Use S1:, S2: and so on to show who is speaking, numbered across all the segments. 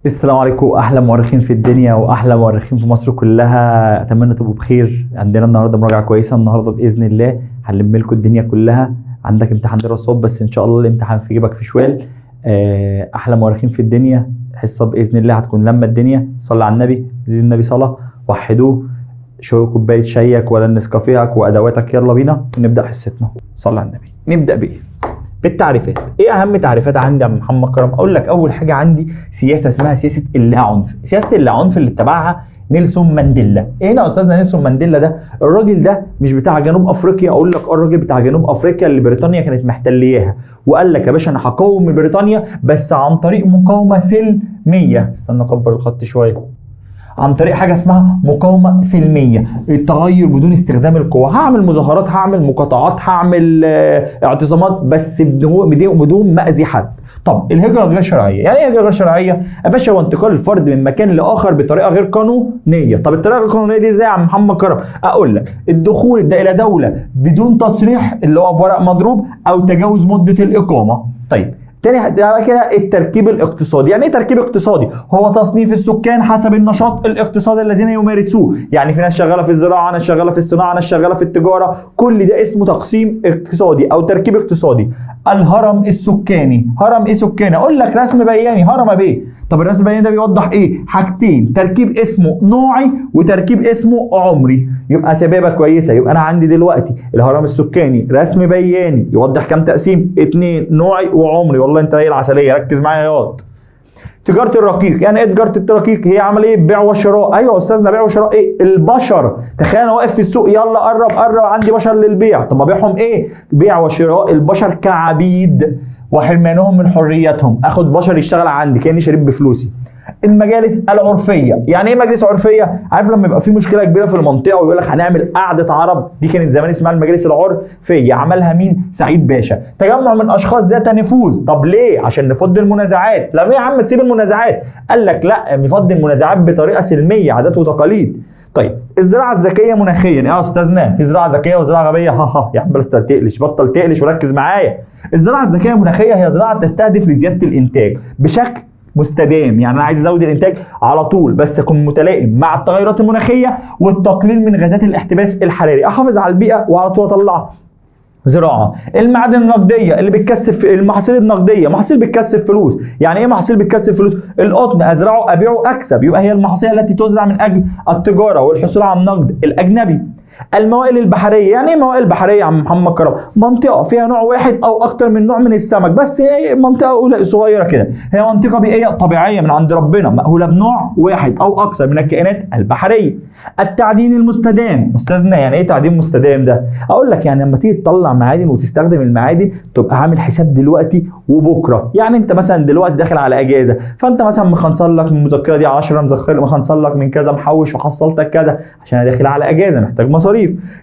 S1: السلام عليكم، احلى مؤرخين في الدنيا واحلى مؤرخين في مصر كلها. اتمنى تبقوا بخير. عندنا النهارده مراجعه كويسه النهارده باذن الله. هنلم لكم الدنيا كلها. عندك امتحان دراسات بس ان شاء الله الامتحان في جيبك في شوال. احلى مؤرخين في الدنيا. حصه باذن الله هتكون لما الدنيا. صلى على النبي، زيد النبي صلاه، وحدوه. شو كوبايه شايك ولا النسكافيهك وادواتك. يلا بينا نبدا حصتنا. صلى على النبي. نبدا بايه؟ بالتعريفات. ايه اهم تعريفات عندي يا محمد كرم؟ اقول لك اول حاجه عندي سياسه اسمها سياسه اللا عنف. سياسه اللا عنف اللي اتبعها نيلسون مانديلا. ايه هنا استاذنا نيلسون مانديلا ده؟ الراجل ده مش بتاع جنوب افريقيا. اقول لك الراجل بتاع جنوب افريقيا اللي بريطانيا كانت محتلياها، وقال لك يا باشا انا هقاوم بريطانيا بس عن طريق مقاومه سلميه. استنى اكبر الخط شويه. عن طريق حاجه اسمها مقاومه سلميه، التغير بدون استخدام القوه. هعمل مظاهرات، هعمل مقاطعات، هعمل اعتصامات بس بدون مأذي حد. طب الهجره الغير شرعيه، يعني ايه هجره غير شرعيه؟ يا باشا هو انتقال الفرد من مكان لاخر بطريقه غير قانونيه. طب الطريقه غير قانونيه دي ازاي يا عم محمد كرم؟ اقول لك الدخول ده الى دوله بدون تصريح اللي هو بورق مضروب او تجاوز مده الاقامه. طيب تاني كده التركيب الاقتصادي. يعني ايه تركيب اقتصادي؟ هو تصنيف السكان حسب النشاط الاقتصادي الذين يمارسوه. يعني في ناس شغاله في الزراعه، ناس شغاله في الصناعه، ناس شغاله في التجاره. كل ده اسمه تقسيم اقتصادي او تركيب اقتصادي. الهرم السكاني. هرم ايه سكاني؟ اقول لك رسم بياني. هرم بيه. طب الرسم البياني ده بيوضح ايه؟ حاجتين، تركيب اسمه نوعي وتركيب اسمه عمري. يبقى شبابه كويسه. يبقى انا عندي دلوقتي الهرم السكاني رسم بياني يوضح كام تقسيم؟ 2 نوعي وعمري. والله انت ايه العسليه، ركز معايا ياض. تجاره الرقيق. يعني ايه تجاره الرقيق؟ هي عمل ايه؟ بيع وشراء. ايوه يا استاذنا، بيع وشراء ايه؟ البشر. تخيل انا واقف في السوق، يلا قرب قرب عندي بشر للبيع. طب ابيعهم ايه؟ بيع وشراء البشر كعبيد وحرمانهم من حريتهم. اخد بشر يشتغل عندي كاني شريك بفلوسي. المجالس العرفيه. يعني ايه مجلس عرفيه؟ عارف لما يبقى في مشكله كبيره في المنطقه ويقول لك هنعمل قعده عرب، دي كانت زمان اسمها المجالس العرفيه. عملها مين؟ سعيد باشا. تجمع من اشخاص ذات نفوذ. طب ليه؟ عشان نفض المنازعات. لا يا عم تسيب المنازعات. قال لك لا، نفض المنازعات بطريقه سلميه، عادات وتقاليد. طيب الزراعه الذكيه مناخيا. يا استاذنا في زراعه ذكيه وزراعه غبيه. ها يا عم بطل تقلش، بطل تقلش وركز معايا. الزراعه الذكيه المناخيه هي زراعه تستهدف لزياده الانتاج بشكل مستدام. يعني انا عايز ازود الانتاج على طول بس اكون متلائم مع التغيرات المناخيه والتقليل من غازات الاحتباس الحراري. احافظ على البيئه وعلى طول اطلع زراعه. المعادن النقديه اللي بتكسب، المحاصيل النقديه، محاصيل بتكسب فلوس. يعني ايه محاصيل بتكسب فلوس؟ القطن ازرعه ابيعه اكسب. يبقى هي المحاصيل التي تزرع من اجل التجاره والحصول على النقد الاجنبي. الموائل البحريه. يعني ايه موائل بحريه يا عم محمد كرم؟ منطقه فيها نوع واحد او اكتر من نوع من السمك، بس هي منطقه صغيره كده. هي منطقه بيئيه طبيعيه من عند ربنا مأهوله بنوع واحد او اكثر من الكائنات البحريه. التعدين المستدام. استاذنا يعني ايه تعدين مستدام ده؟ اقول لك يعني لما تيجي تطلع معادن وتستخدم المعادن تبقى عامل حساب دلوقتي وبكره. يعني انت مثلا دلوقتي داخل على اجازه، فانت مثلا مخنصر لك من المذكره دي 10، مخنصر لك من كذا، محوش فحصلتك كذا عشان انا داخل على اجازه محتاج مصاريف.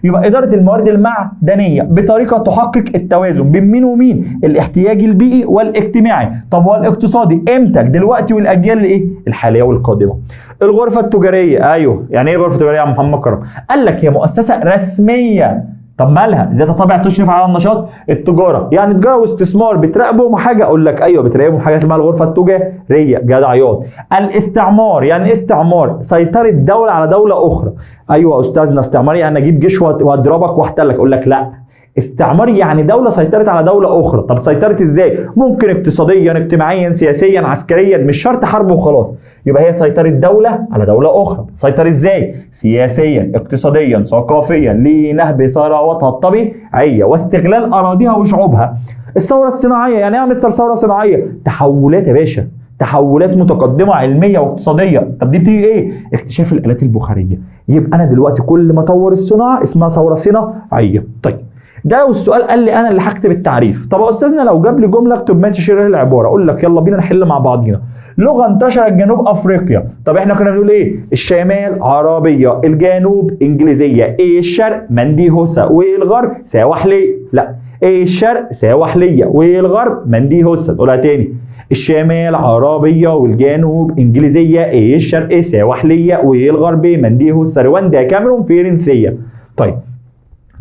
S1: يبقى اداره الموارد المعدنيه بطريقه تحقق التوازن بين مين ومين؟ الاحتياج البيئي والاجتماعي. طب والاقتصادي امتى؟ دلوقتي والاجيال الايه؟ الحاليه والقادمه. الغرفه التجاريه. ايوه يعني ايه غرفه تجاريه يا محمد كرم؟ قال لك هي مؤسسه رسميه. طب مالها؟ ذات طابع تشرف على النشاط التجاره. يعني تجاره واستثمار بتراقبهم حاجه. اقول لك ايوه بتراقبهم حاجه اسمها الغرفه التجاريه. جدع عياط. الاستعمار. يعني ايه استعمار؟ سيطره دوله على دوله اخرى. ايوه استاذنا استعمار يعني اجيب جيش واضربك واحتلك. اقول لك لا، استعمار يعني دولة سيطرت على دولة أخرى. طب سيطرت إزاي؟ ممكن اقتصاديا، اجتماعيا، سياسيا، عسكريا، مش شرط حرب وخلاص. يبقى هي سيطرت دولة على دولة أخرى. تسيطر إزاي؟ سياسيا، اقتصاديا، ثقافيا، لنهب ثرواتها الطبيعية واستغلال أراضيها وشعوبها. الثورة الصناعية. يعني إيه يا مستر ثورة صناعية؟ تحولات يا باشا، تحولات متقدمة علمية واقتصادية. طب دي بتيجي ايه؟ اكتشاف الآلات البخارية. يبقى أنا دلوقتي كل ما أطور الصناعة اسمها ثورة صناعية. طيب ده لو السؤال قال لي انا اللي هكتب التعريف. طب يا استاذنا لو جاب لي جمله اكتب ما تشير العباره. اقول لك يلا بينا نحل مع بعضينا. لغه انتشرت جنوب افريقيا. طب احنا كنا بنقول ايه؟ الشمال عربيه، الجنوب انجليزيه، ايه الشرق منديهوسا، والغرب سواحليه. لا، ايه الشرق سواحليه والغرب منديهوسا. نقولها تاني. الشمال عربيه والجنوب انجليزيه، ايه الشرق سواحليه والغرب منديهوسا. رواندا، كاميرون، فرنسيه. طيب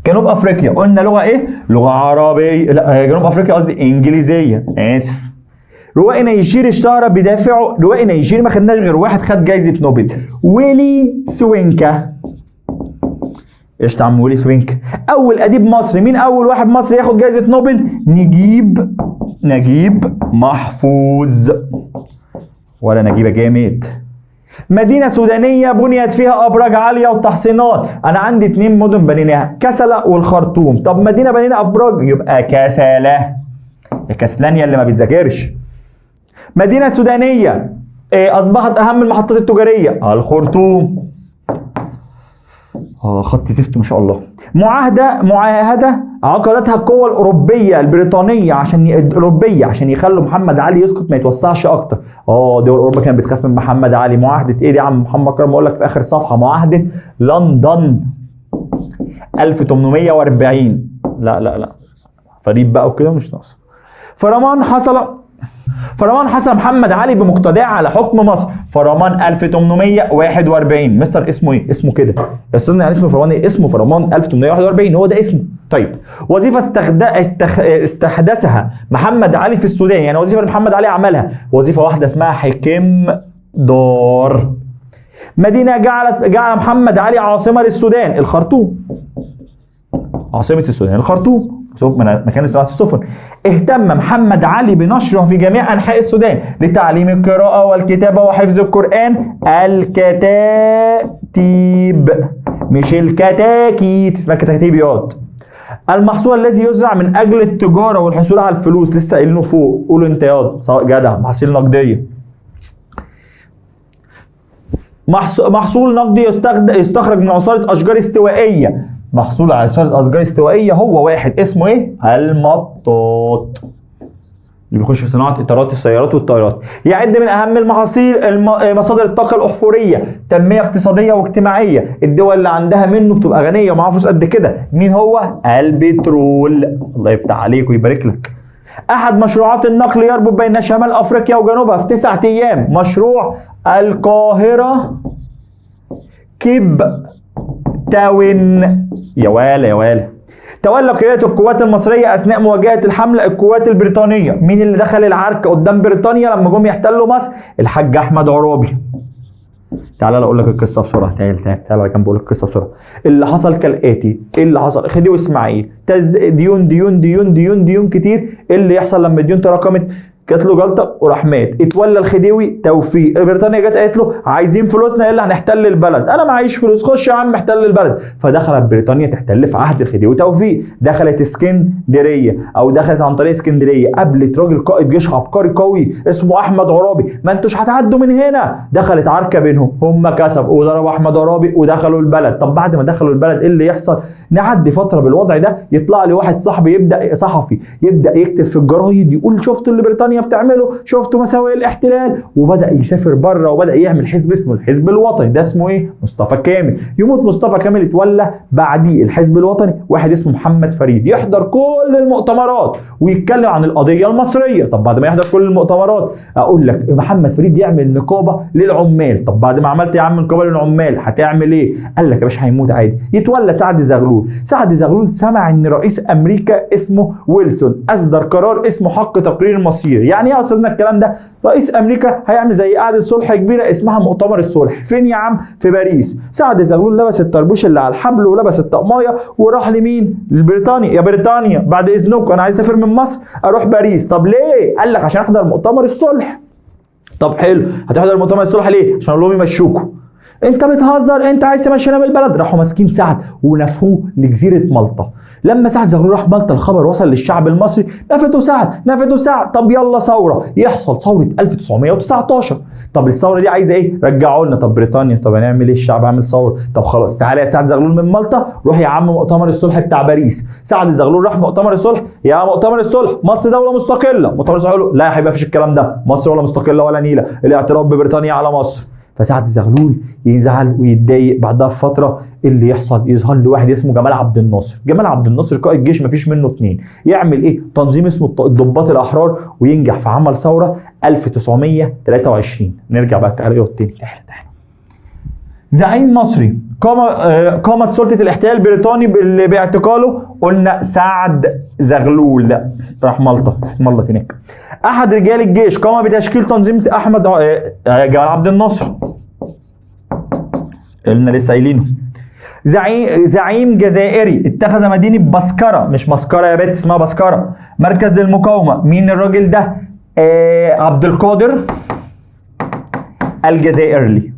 S1: جنوب افريقيا قلنا لغه ايه؟ لغه عربيه. لا جنوب افريقيا قصدي انجليزيه، اسف. روائي نيجيري اشتهر بدافعه. روائي نيجيري ما خدناش غير واحد خد جايزة نوبل، ويلي سوينكا. ايش تعمل ويلي سوينكا؟ اول اديب مصري. مين اول واحد مصري ياخد جايزة نوبل؟ نجيب محفوظ. ولا نجيب جامد. مدينة سودانية بنيت فيها أبراج عالية وتحصينات. أنا عندي 2 مدن بنيناها، كسلة والخرطوم. طب مدينة بنينا أبراج، يبقى كسلة. يا كسلان يا اللي ما بتذاكرش. مدينة سودانية أصبحت أهم المحطات التجارية، الخرطوم. خط زفت ما شاء الله. معاهدة عقدتها القوى الأوروبية البريطانية عشان يخلوا محمد علي يسقط ما يتوسعش أكتر. دول أوروبا كانت بتخاف من محمد علي. معاهدة إيه دي يا عم محمد كرم؟ أقول لك في آخر صفحة. معاهدة لندن 1840. لا فريد بقى وكده مش ناقص. فرمان حصل محمد علي بمقتداه على حكم مصر. فرمان 1841. مستر اسمه ايه؟ اسمه كده يا استاذنا. يعني اسمه فرمان ايه؟ اسمه فرمان 1841، هو ده اسمه. طيب وظيفه استحدثها محمد علي في السودان، يعني وظيفه محمد علي عملها وظيفه واحده اسمها حكم دار. مدينه جعل محمد علي عاصمه للسودان، الخرطوم. عاصمه السودان الخرطوم، مكان صناعة السفن. اهتم محمد علي بنشره في جميع أنحاء السودان لتعليم القراءة والكتابة وحفظ القرآن. الكتاتيب مش الكتاكيت، اسمها كتاتيبيات. المحصول الذي يزرع من أجل التجارة والحصول على الفلوس، لسه قايلينه فوق، قولوا انت ياض جدع. محاصيل نقدية. محصول نقدي يستخرج من عصارة أشجار استوائية. محصول عصارة أشجار استوائية هو واحد اسمه ايه؟ المطاط، اللي بيخش في صناعة إطارات السيارات والطائرات. يعد من أهم المحاصيل مصادر الطاقة الأحفورية، تنمية اقتصادية واجتماعية. الدول اللي عندها منه بتبقى غنية ومعاها فلوس قد كده. مين هو؟ البترول. الله يفتح عليك ويبارك لك. أحد مشروعات النقل يربط بين شمال أفريقيا وجنوبها في 9 أيام. مشروع القاهرة كيب تاون. يا والا. تولى قيادة القوات المصرية أثناء مواجهة الحملة القوات البريطانية. مين اللي دخل العركة قدام بريطانيا لما جم يحتلوا مصر؟ الحاج أحمد عرابي. تعال اقول لك القصه بسرعه. تعال كان بقول القصه بسرعه. اللي حصل كالاتي. ايه اللي حصل؟ خديوي اسماعيل ديون كتير. ايه اللي يحصل لما الديون تراكمت؟ جات له جلطه وراح مات. اتولى الخديوي توفيق. بريطانيا جت قالت له عايزين فلوسنا الا هنحتل البلد. انا معيش فلوس، خش يا عم احتل البلد. فدخلت بريطانيا تحتل في عهد الخديوي توفيق. دخلت اسكندريه او دخلت عن طريق اسكندريه. قابلت راجل قائد جيش عبقري قوي اسمه احمد عرابي. ما انتوش هتعدوا من هنا. دخلت عركه بينهم، هم كسبوا وضربوا احمد عرابي ودخلوا البلد. طب بعد ما دخلوا البلد ايه اللي يحصل؟ نعدي فتره بالوضع ده، يطلع لي واحد صاحبي صحفي يبدا يكتب في الجرايد يقول شفتوا اللي بريطانيا بتعمله، شفتوا مساوئ الاحتلال، وبدا يسافر بره وبدا يعمل حزب اسمه الحزب الوطني. ده اسمه ايه؟ مصطفى كامل. يموت مصطفى كامل، يتولى بعديه الحزب الوطني واحد اسمه محمد فريد، يحضر كل المؤتمرات ويتكلم عن القضيه المصريه. طب بعد ما يحضر كل المؤتمرات اقول لك محمد فريد يعمل نقابه للعمال. طب بعد ما عملت يا عم نقابه للعمال هتعمل ايه؟ قال لك يا باشا هيموت عادي. يتولى سعد زغلول. سعد زغلول سمع ان رئيس امريكا اسمه ويلسون اصدر قرار اسمه حق تقرير المصير. يعني ايه يا استاذنا الكلام ده؟ رئيس امريكا هيعمل زي قعده صلح كبيره اسمها مؤتمر الصلح. فين يا عم؟ في باريس. سعد زغلول لبس الطربوش اللي على الحبل ولبس الطقمايه وراح لمين؟ لبريطانيا. يا بريطانيا بعد اذنكم انا عايز اسافر من مصر اروح باريس. طب ليه؟ قال لك عشان احضر مؤتمر الصلح. طب حلو، هتحضر مؤتمر الصلح ليه؟ عشان اقول لهم يمشوكوا. انت بتهزر، انت عايز تمشينا من البلد. راحوا ماسكين سعد ونفوه لجزيره مالطا. لما سعد زغلول راح مالطا الخبر وصل للشعب المصري، نفدوا سعد. طب يلا ثوره. يحصل ثوره 1919. طب الثوره دي عايزه ايه؟ رجعوا لنا. طب بريطانيا، طب هنعمل ايه؟ الشعب عامل ثوره. طب خلاص تعالى يا سعد زغلول من مالطا روح يا عم مؤتمر الصلح بتاع باريس. سعد زغلول راح مؤتمر الصلح. يا مؤتمر الصلح مصر دوله مستقله. مؤتمر الصلح يقول لا يا حبيبي مفيش الكلام ده، مصر ولا مستقله ولا نيله، الاعتراف ببريطانيا على مصر. فسعد زغلول يزعل ويتضايق. بعدها بفتره اللي يحصل؟ يظهر له واحد اسمه جمال عبد الناصر. جمال عبد الناصر قائد جيش مفيش منه اتنين. يعمل ايه؟ تنظيم اسمه الضباط الاحرار، وينجح في عمل ثوره 1923. نرجع بقى التعريض تاني. تعالى. زعيم مصري قامت سلطة الاحتلال البريطاني باعتقاله، قلنا سعد زغلول، راح مالطا هناك. احد رجال الجيش قام بتشكيل تنظيم احمد جمال عبد الناصر، قلنا لسه قايلينه. زعيم جزائري اتخذ مدينة بسكرة، مش مسكرة يا بنت، اسمها بسكرة، مركز للمقاومة. مين الراجل ده؟ عبد القادر الجزائري.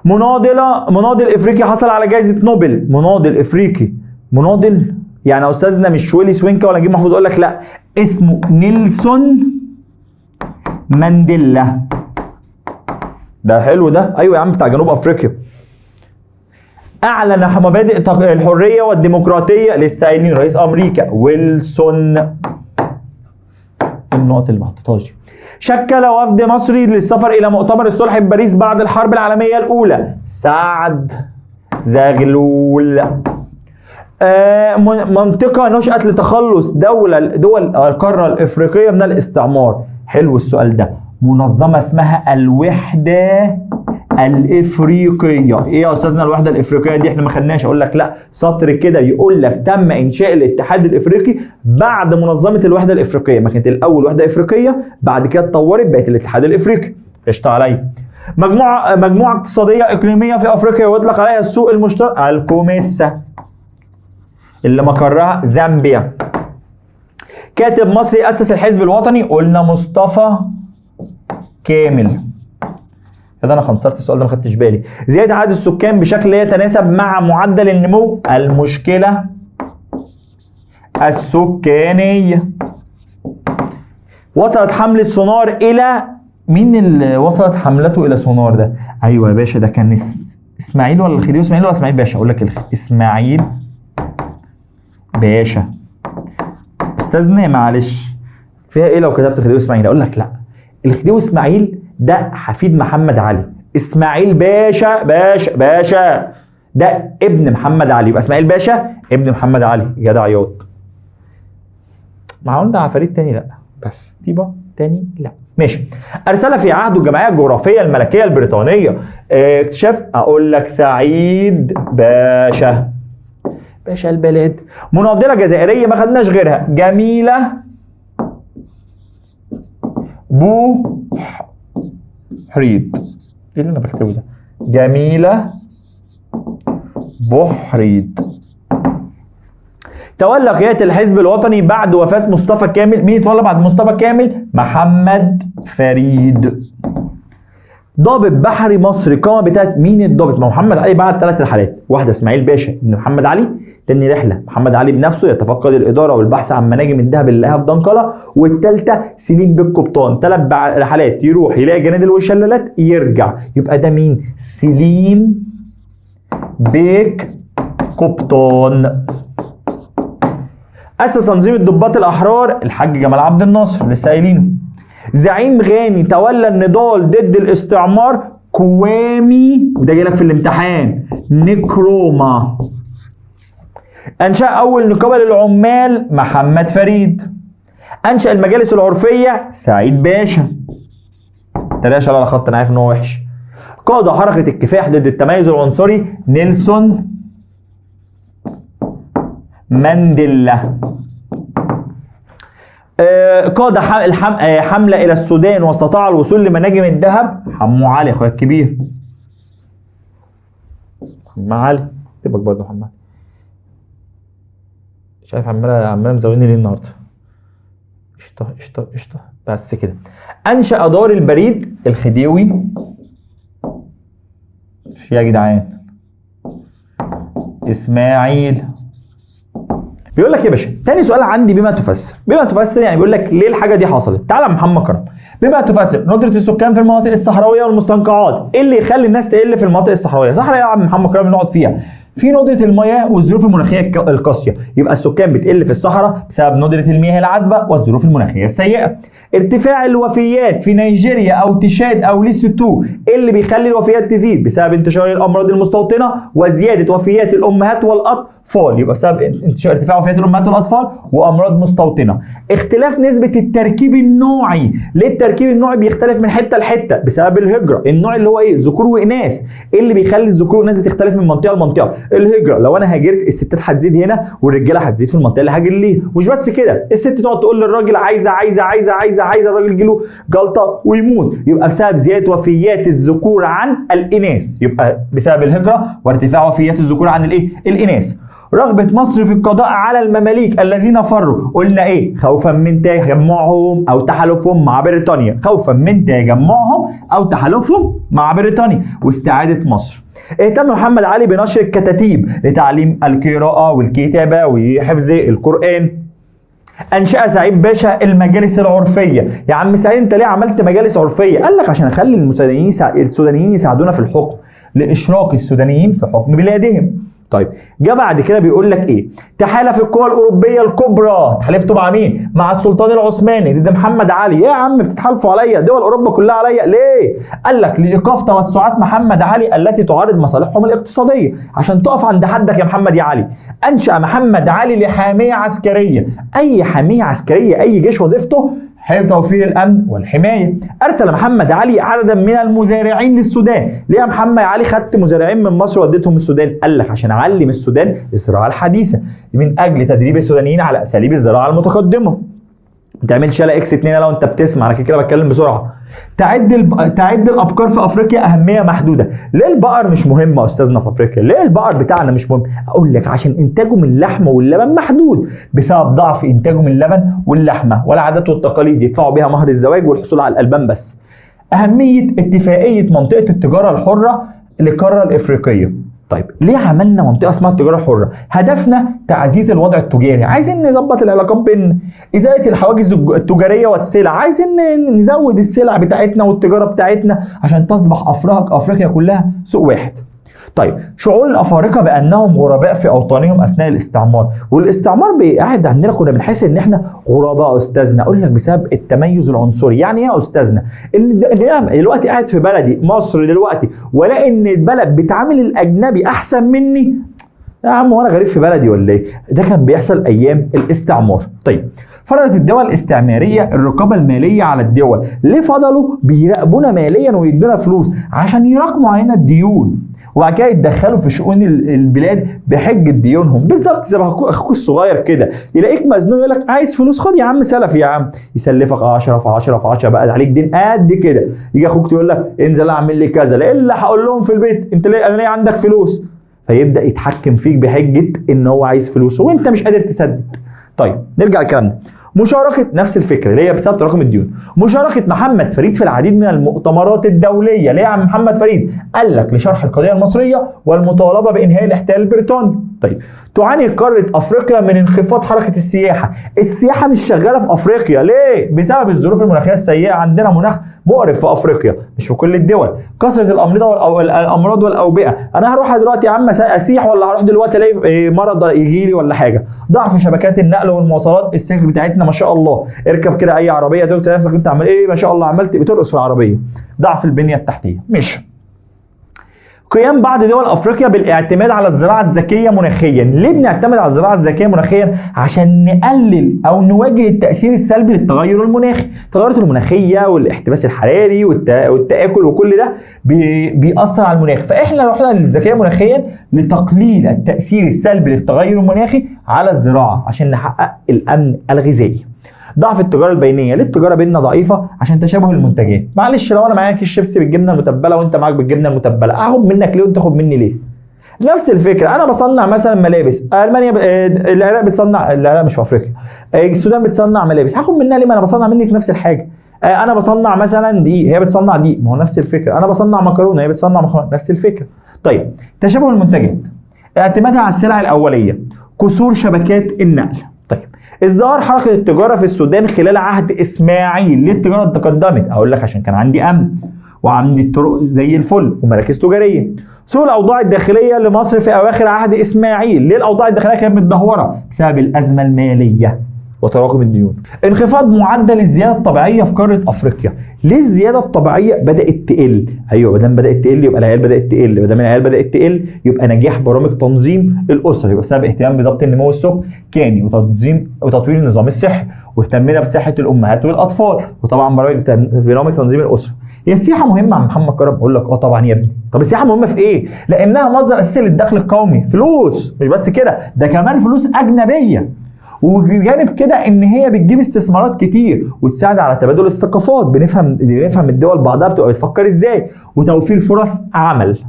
S1: مناضل افريقي حصل على جائزة نوبل، مناضل افريقي، مناضل يعني استاذنا مش ويلي سوينكا ولا نجيب محفوظ، اقول لك لا، اسمه نيلسون مانديلا. ده حلو ده، ايوه يا عم بتاع جنوب افريقيا. اعلن مبادئ الحريه والديمقراطيه، لسه قايلين رئيس امريكا ويلسون. النقط اللي ما حطيتهاش. شكل وفد مصري للسفر الى مؤتمر الصلح بباريس بعد الحرب العالميه الاولى، سعد زغلول. منطقه نشأت لتخلص دول القاره الافريقيه من الاستعمار. حلو السؤال ده. منظمه اسمها الوحده الافريقيه. ايه يا استاذنا الوحده الافريقيه دي؟ احنا ما خدناش. اقول لك لا، سطر كده يقول لك تم انشاء الاتحاد الافريقي بعد منظمه الوحده الافريقيه. ما كانت الاول وحده افريقيه، بعد كده اتطورت بقت الاتحاد الافريقي. قشطه عليا. مجموعه اقتصاديه اقليميه في افريقيا ويطلق عليها السوق المشترك الكوميسا اللي مقرها زامبيا. كاتب مصري اسس الحزب الوطني، قلنا مصطفى كامل. كده انا خنصرت السؤال ده ما خدتش بالي. زياده عدد السكان بشكل لا يتناسب مع معدل النمو، المشكله السكانيه. وصلت حمله سونار الى مين؟ اللي وصلت حملته الى سونار ده؟ ايوه يا باشا، ده كان اسماعيل ولا الخديوي؟ اسماعيل ولا اسماعيل باشا؟ اقول لك اسماعيل باشا. استاذنا معلش، فيها ايه لو كتبت الخديوي اسماعيل؟ اقول لك لا، الخديوي اسماعيل ده حفيد محمد علي. اسماعيل باشا ده ابن محمد علي، يبقى اسماعيل باشا ابن محمد علي. جدع عياط. معقول ده عفاريت تاني؟ لا، بس طيبه تاني لا. ماشي. ارسل في عهده الجمعيه الجغرافيه الملكيه البريطانيه اكتشاف، اقول لك سعيد باشا البلد. مناضله جزائريه ما خدناش غيرها، جميله بوحريد. ايه اللي انا بكتبه ده؟ جميله بوحريد. تولى قيادة الحزب الوطني بعد وفاة مصطفى كامل. مين يتولى بعد مصطفى كامل؟ محمد فريد. ضابط بحري مصري قام بتاعت مين الضابط؟ ما محمد علي بعت 3 رحلات، واحدة اسماعيل باشا ابن محمد علي، تاني رحلة محمد علي بنفسه يتفقد الإدارة والبحث عن مناجم الذهب اللي لقاها في دنقلة، والثالثة سليم بيك قبطان. 3 رحلات، يروح يلاقي جنادل والشلالات يرجع. يبقى ده مين؟ سليم بيك قبطان. أسس تنظيم الضباط الأحرار الحاج جمال عبد الناصر، لسه قايلينه. زعيم غاني تولى النضال ضد الاستعمار، كوامي، وده جاي لك في الامتحان، نكروما. أنشأ أول نقابة للعمال محمد فريد. أنشأ المجالس العرفية سعيد باشا. تلاش على خط، أنا عارف إن هو وحش. قاد حركة الكفاح ضد التميز العنصري نيلسون مانديلا. قاد حملة إلى السودان واستطاع الوصول لمناجم الذهب حمو علي، أخويا الكبير. حمو علي تبقى برضه حمو علي. مش عارف عمالة مزودني ليه النهارده. قشطة بس كده. أنشأ دار البريد الخديوي في يا جدعان إسماعيل. بيقول لك يا باشا، تاني سؤال عندي بما تفسر. بما تفسر يعني بيقول لك ليه الحاجه دي حصلت. تعالى يا محمد كرم. بما تفسر ندره السكان في المناطق الصحراويه والمستنقعات. ايه اللي يخلي الناس تقل في المناطق الصحراويه؟ صحراء يا عم محمد كرم نقعد فيها. في ندرة المياه والظروف المناخية القاسية، يبقى السكان بتقل في الصحراء بسبب ندرة المياه العذبة والظروف المناخية السيئة. ارتفاع الوفيات في نيجيريا أو تشاد أو ليسوتو، اللي بيخلي الوفيات تزيد بسبب انتشار الأمراض المستوطنة وزيادة وفيات الأمهات والأطفال، يبقى بسبب ارتفاع وفيات الأمهات والأطفال وأمراض مستوطنة. اختلاف نسبة التركيب النوعي، ليه التركيب النوعي بيختلف من حتة لحتة؟ بسبب الهجرة. النوع اللي هو ايه؟ ذكور وإناث. ايه اللي بيخلي الذكور والإناث بتختلف من منطقة لمنطقة؟ الهجرة. لو أنا هاجرت الستات هتزيد هنا والرجالة هتزيد في المنطقة اللي هاجر ليها. ومش بس كده، الست تقعد تقول للراجل عايزة عايزة عايزة عايزة عايزة، الراجل يجيله جلطة ويموت، يبقى بسبب زيادة وفيات الذكور عن الإناث، يبقى بسبب الهجرة وارتفاع وفيات الذكور عن الايه؟ الإناث. رغبة مصر في القضاء على المماليك الذين فروا، قلنا ايه؟ خوفا من تجمعهم او تحالفهم مع بريطانيا، خوفا من تجمعهم او تحالفهم مع بريطانيا واستعادة مصر. اهتم محمد علي بنشر الكتاتيب لتعليم القراءة والكتابة وحفظ القرآن. انشأ سعيد باشا المجالس العرفية. يا عم سعيد انت ليه عملت مجالس عرفية؟ قال لك عشان اخلي السودانيين يساعدونا في الحكم، لاشراك السودانيين في حكم بلادهم. طيب جاء بعد كده بيقول لك ايه؟ تحالف القوى الاوروبيه الكبرى، تحالفتوا مع مين؟ مع السلطان العثماني ضد محمد علي. يا عم بتتحالفوا عليا؟ دول اوروبا كلها عليا ليه؟ قال لك لايقاف توسعات محمد علي التي تعارض مصالحهم الاقتصاديه، عشان تقف عند حدك يا محمد يا علي. انشا محمد علي لحاميه عسكريه. اي حاميه عسكريه، اي جيش وظيفته حفظ توفير الامن والحمايه. ارسل محمد علي عددا من المزارعين للسودان. ليه يا محمد علي خدت مزارعين من مصر وديتهم السودان؟ قال لك عشان اعلم السودان الزراعه الحديثه من اجل تدريب السودانيين على اساليب الزراعه المتقدمه. ما تعملش يلا اكس 2 لو انت بتسمع، انا كده بتكلم بسرعه. تعد الابقار في افريقيا اهميه محدوده. ليه البقر مش مهم يا استاذنا في افريقيا؟ ليه البقر بتاعنا مش مهم؟ اقول لك عشان انتاجه من اللحمه واللبن محدود بسبب ضعف انتاجه من اللبن واللحمه، والعادات والتقاليد يدفعوا بها مهر الزواج والحصول على الالبان بس. اهميه اتفاقيه منطقه التجاره الحره للقاره الافريقيه. طيب ليه عملنا منطقه اسمها التجاره الحره؟ هدفنا تعزيز الوضع التجاري، عايزين نظبط العلاقات بين ازاله الحواجز التجاريه والسلع، عايزين نزود السلع بتاعتنا والتجاره بتاعتنا عشان تصبح افريقيا كلها سوق واحد. طيب شعور الافارقه بانهم غرباء في اوطانهم اثناء الاستعمار، والاستعمار قاعد عندنا كنا بنحس ان احنا غرباء استاذنا. اقول لك بسبب التميز العنصري. يعني ايه يا استاذنا؟ دلوقتي قاعد في بلدي مصر دلوقتي والاقي ان البلد بتعامل الاجنبي احسن مني، يا عم وانا غريب في بلدي ولا ايه؟ ده كان بيحصل ايام الاستعمار. طيب فرضت الدول الاستعماريه الرقابه الماليه على الدول. ليه فضلوا بيراقبونا ماليا ويدونا فلوس؟ عشان يراكموا علينا الديون وبعد كده يتدخلوا في شؤون البلاد بحجه ديونهم. بالظبط زي اخوك الصغير كده يلاقيك مزنوق يقول لك عايز فلوس، خد يا عم سلف يا عم، يسلفك 10 في 10 في 10 بقى عليك دين قد كده. يجي اخوك تقول لك انزل اعمل لي كذا، لا الا هقول لهم في البيت انت ليه انا ليه عندك فلوس؟ فيبدا يتحكم فيك بحجه ان هو عايز فلوس وانت مش قادر تسدد. طيب نرجع لكلامنا. مشاركة نفس الفكرة اللي هي بسبب تراكم الديون. مشاركة محمد فريد في العديد من المؤتمرات الدولية. ليه يا عم محمد فريد؟ قال لك لشرح القضية المصرية والمطالبة بإنهاء الاحتلال البريطاني. طيب تعاني قارة أفريقيا من انخفاض حركة السياحة. السياحة مش شغالة في أفريقيا. ليه؟ بسبب الظروف المناخية السيئة. عندنا مناخ مقرف في أفريقيا مش في كل الدول. كثرة الأمراض والأوبئة. أنا هروح دلوقتي يا عم أسيح ولا هروح دلوقتي ألاقي مرض يجي لي ولا حاجة؟ ضعف شبكات النقل والمواصلات. السكك بتاعتنا ما شاء الله اركب كده أي عربية تقول نفسك أنت عمال إيه ما شاء الله عملت بترقص في العربية. ضعف البنية التحتية. مش قيام بعض دول افريقيا بالاعتماد على الزراعه الذكيه مناخيا. ليه بنعتمد على الزراعه الذكيه مناخيا؟ عشان نقلل او نواجه التاثير السلبي للتغير المناخي. التغيرات المناخيه والاحتباس الحراري والتاكل وكل ده بيأثر على المناخ. فاحنا رحنا للذكيه مناخيا لتقليل التاثير السلبي للتغير المناخي على الزراعه عشان نحقق الامن الغذائي. ضعف التجاره البينيه. ليه التجاره بيننا ضعيفه؟ عشان تشابه المنتجات. معلش لو انا معايا كيس شيبسي بالجبنه المتبله وانت معاك بالجبنه المتبله، اخد منك ليه وانت تاخد مني ليه؟ نفس الفكره. انا بصنع مثلا ملابس، المانيا العراق بتصنع، العراق مش في افريقيا، السودان بتصنع ملابس، هاخد منها ليه؟ ما انا بصنع منك نفس الحاجه. انا بصنع مثلا دي هي بتصنع دي، ما هو نفس الفكره. انا بصنع مكرونه هي بتصنع مكرونه، نفس الفكره. طيب تشابه المنتجات. اعتمادها على السلع الاوليه. كسور شبكات النقل. طيب ازدهار حركة التجارة في السودان خلال عهد إسماعيل. ليه التجارة تقدمت؟ أقول لك عشان كان عندي أمن وعندي الطرق زي الفل ومراكز تجارية. سوء الاوضاع الداخليه لمصر في اواخر عهد اسماعيل. ليه الاوضاع الداخليه كانت متدهوره؟ بسبب الازمه الماليه وتراكم الديون. انخفاض معدل الزياده الطبيعيه في قاره افريقيا. ليه الزياده الطبيعيه بدات تقل؟ ايوه ما دام بدات تقل يبقى العيال بدات تقل، ما دام العيال بدات تقل يبقى نجاح برامج تنظيم الاسره، يبقى بسبب اهتمام بضبط النمو السكاني وتنظيم وتطوير النظام الصحي، واهتمينا بصحه الامهات والاطفال، وطبعا برامج تنظيم الاسره. هي السياحه مهمه عم محمد كرم؟ اقول لك اه طبعا يا ابني. طب السياحه مهمه في ايه؟ لانها مصدر اساسي للدخل القومي، فلوس، مش بس كده ده كمان فلوس اجنبيه، وبجانب كده ان هي بتجيب استثمارات كتير وتساعد على تبادل الثقافات، بنفهم الدول بعضها بتبقى بتفكر ازاي، وتوفير فرص عمل.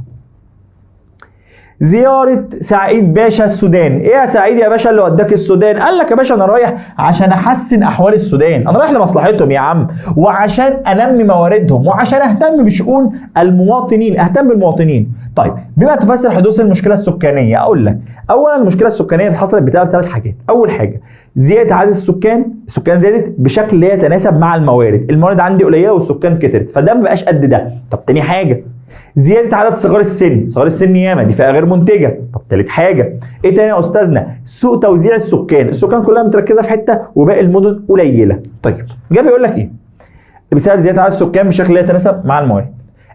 S1: زيارة سعيد باشا السودان. ايه يا سعيد يا باشا اللي وداك السودان؟ قال لك يا باشا انا رايح عشان احسن احوال السودان، انا رايح لمصلحتهم يا عم، وعشان انمي مواردهم، وعشان اهتم بشؤون المواطنين، اهتم بالمواطنين. طيب بما تفسر حدوث المشكلة السكانية؟ اقول لك اولا المشكلة السكانية حصلت بسبب 3 حاجات. اول حاجة زيادة عدد السكان زادت بشكل لا يتناسب مع الموارد عندي قليلة والسكان كترت، فده ما بقاش قد ده. طب تاني حاجة زياده عدد صغار السن ياما، دي فئه غير منتجه. طب تالت حاجه ايه تاني يا استاذنا؟ سوء توزيع السكان كلها متركزه في حته وباقي المدن قليله. طيب جاي بيقول لك ايه؟ بسبب زياده عدد السكان بشكل لا يتناسب مع الموارد.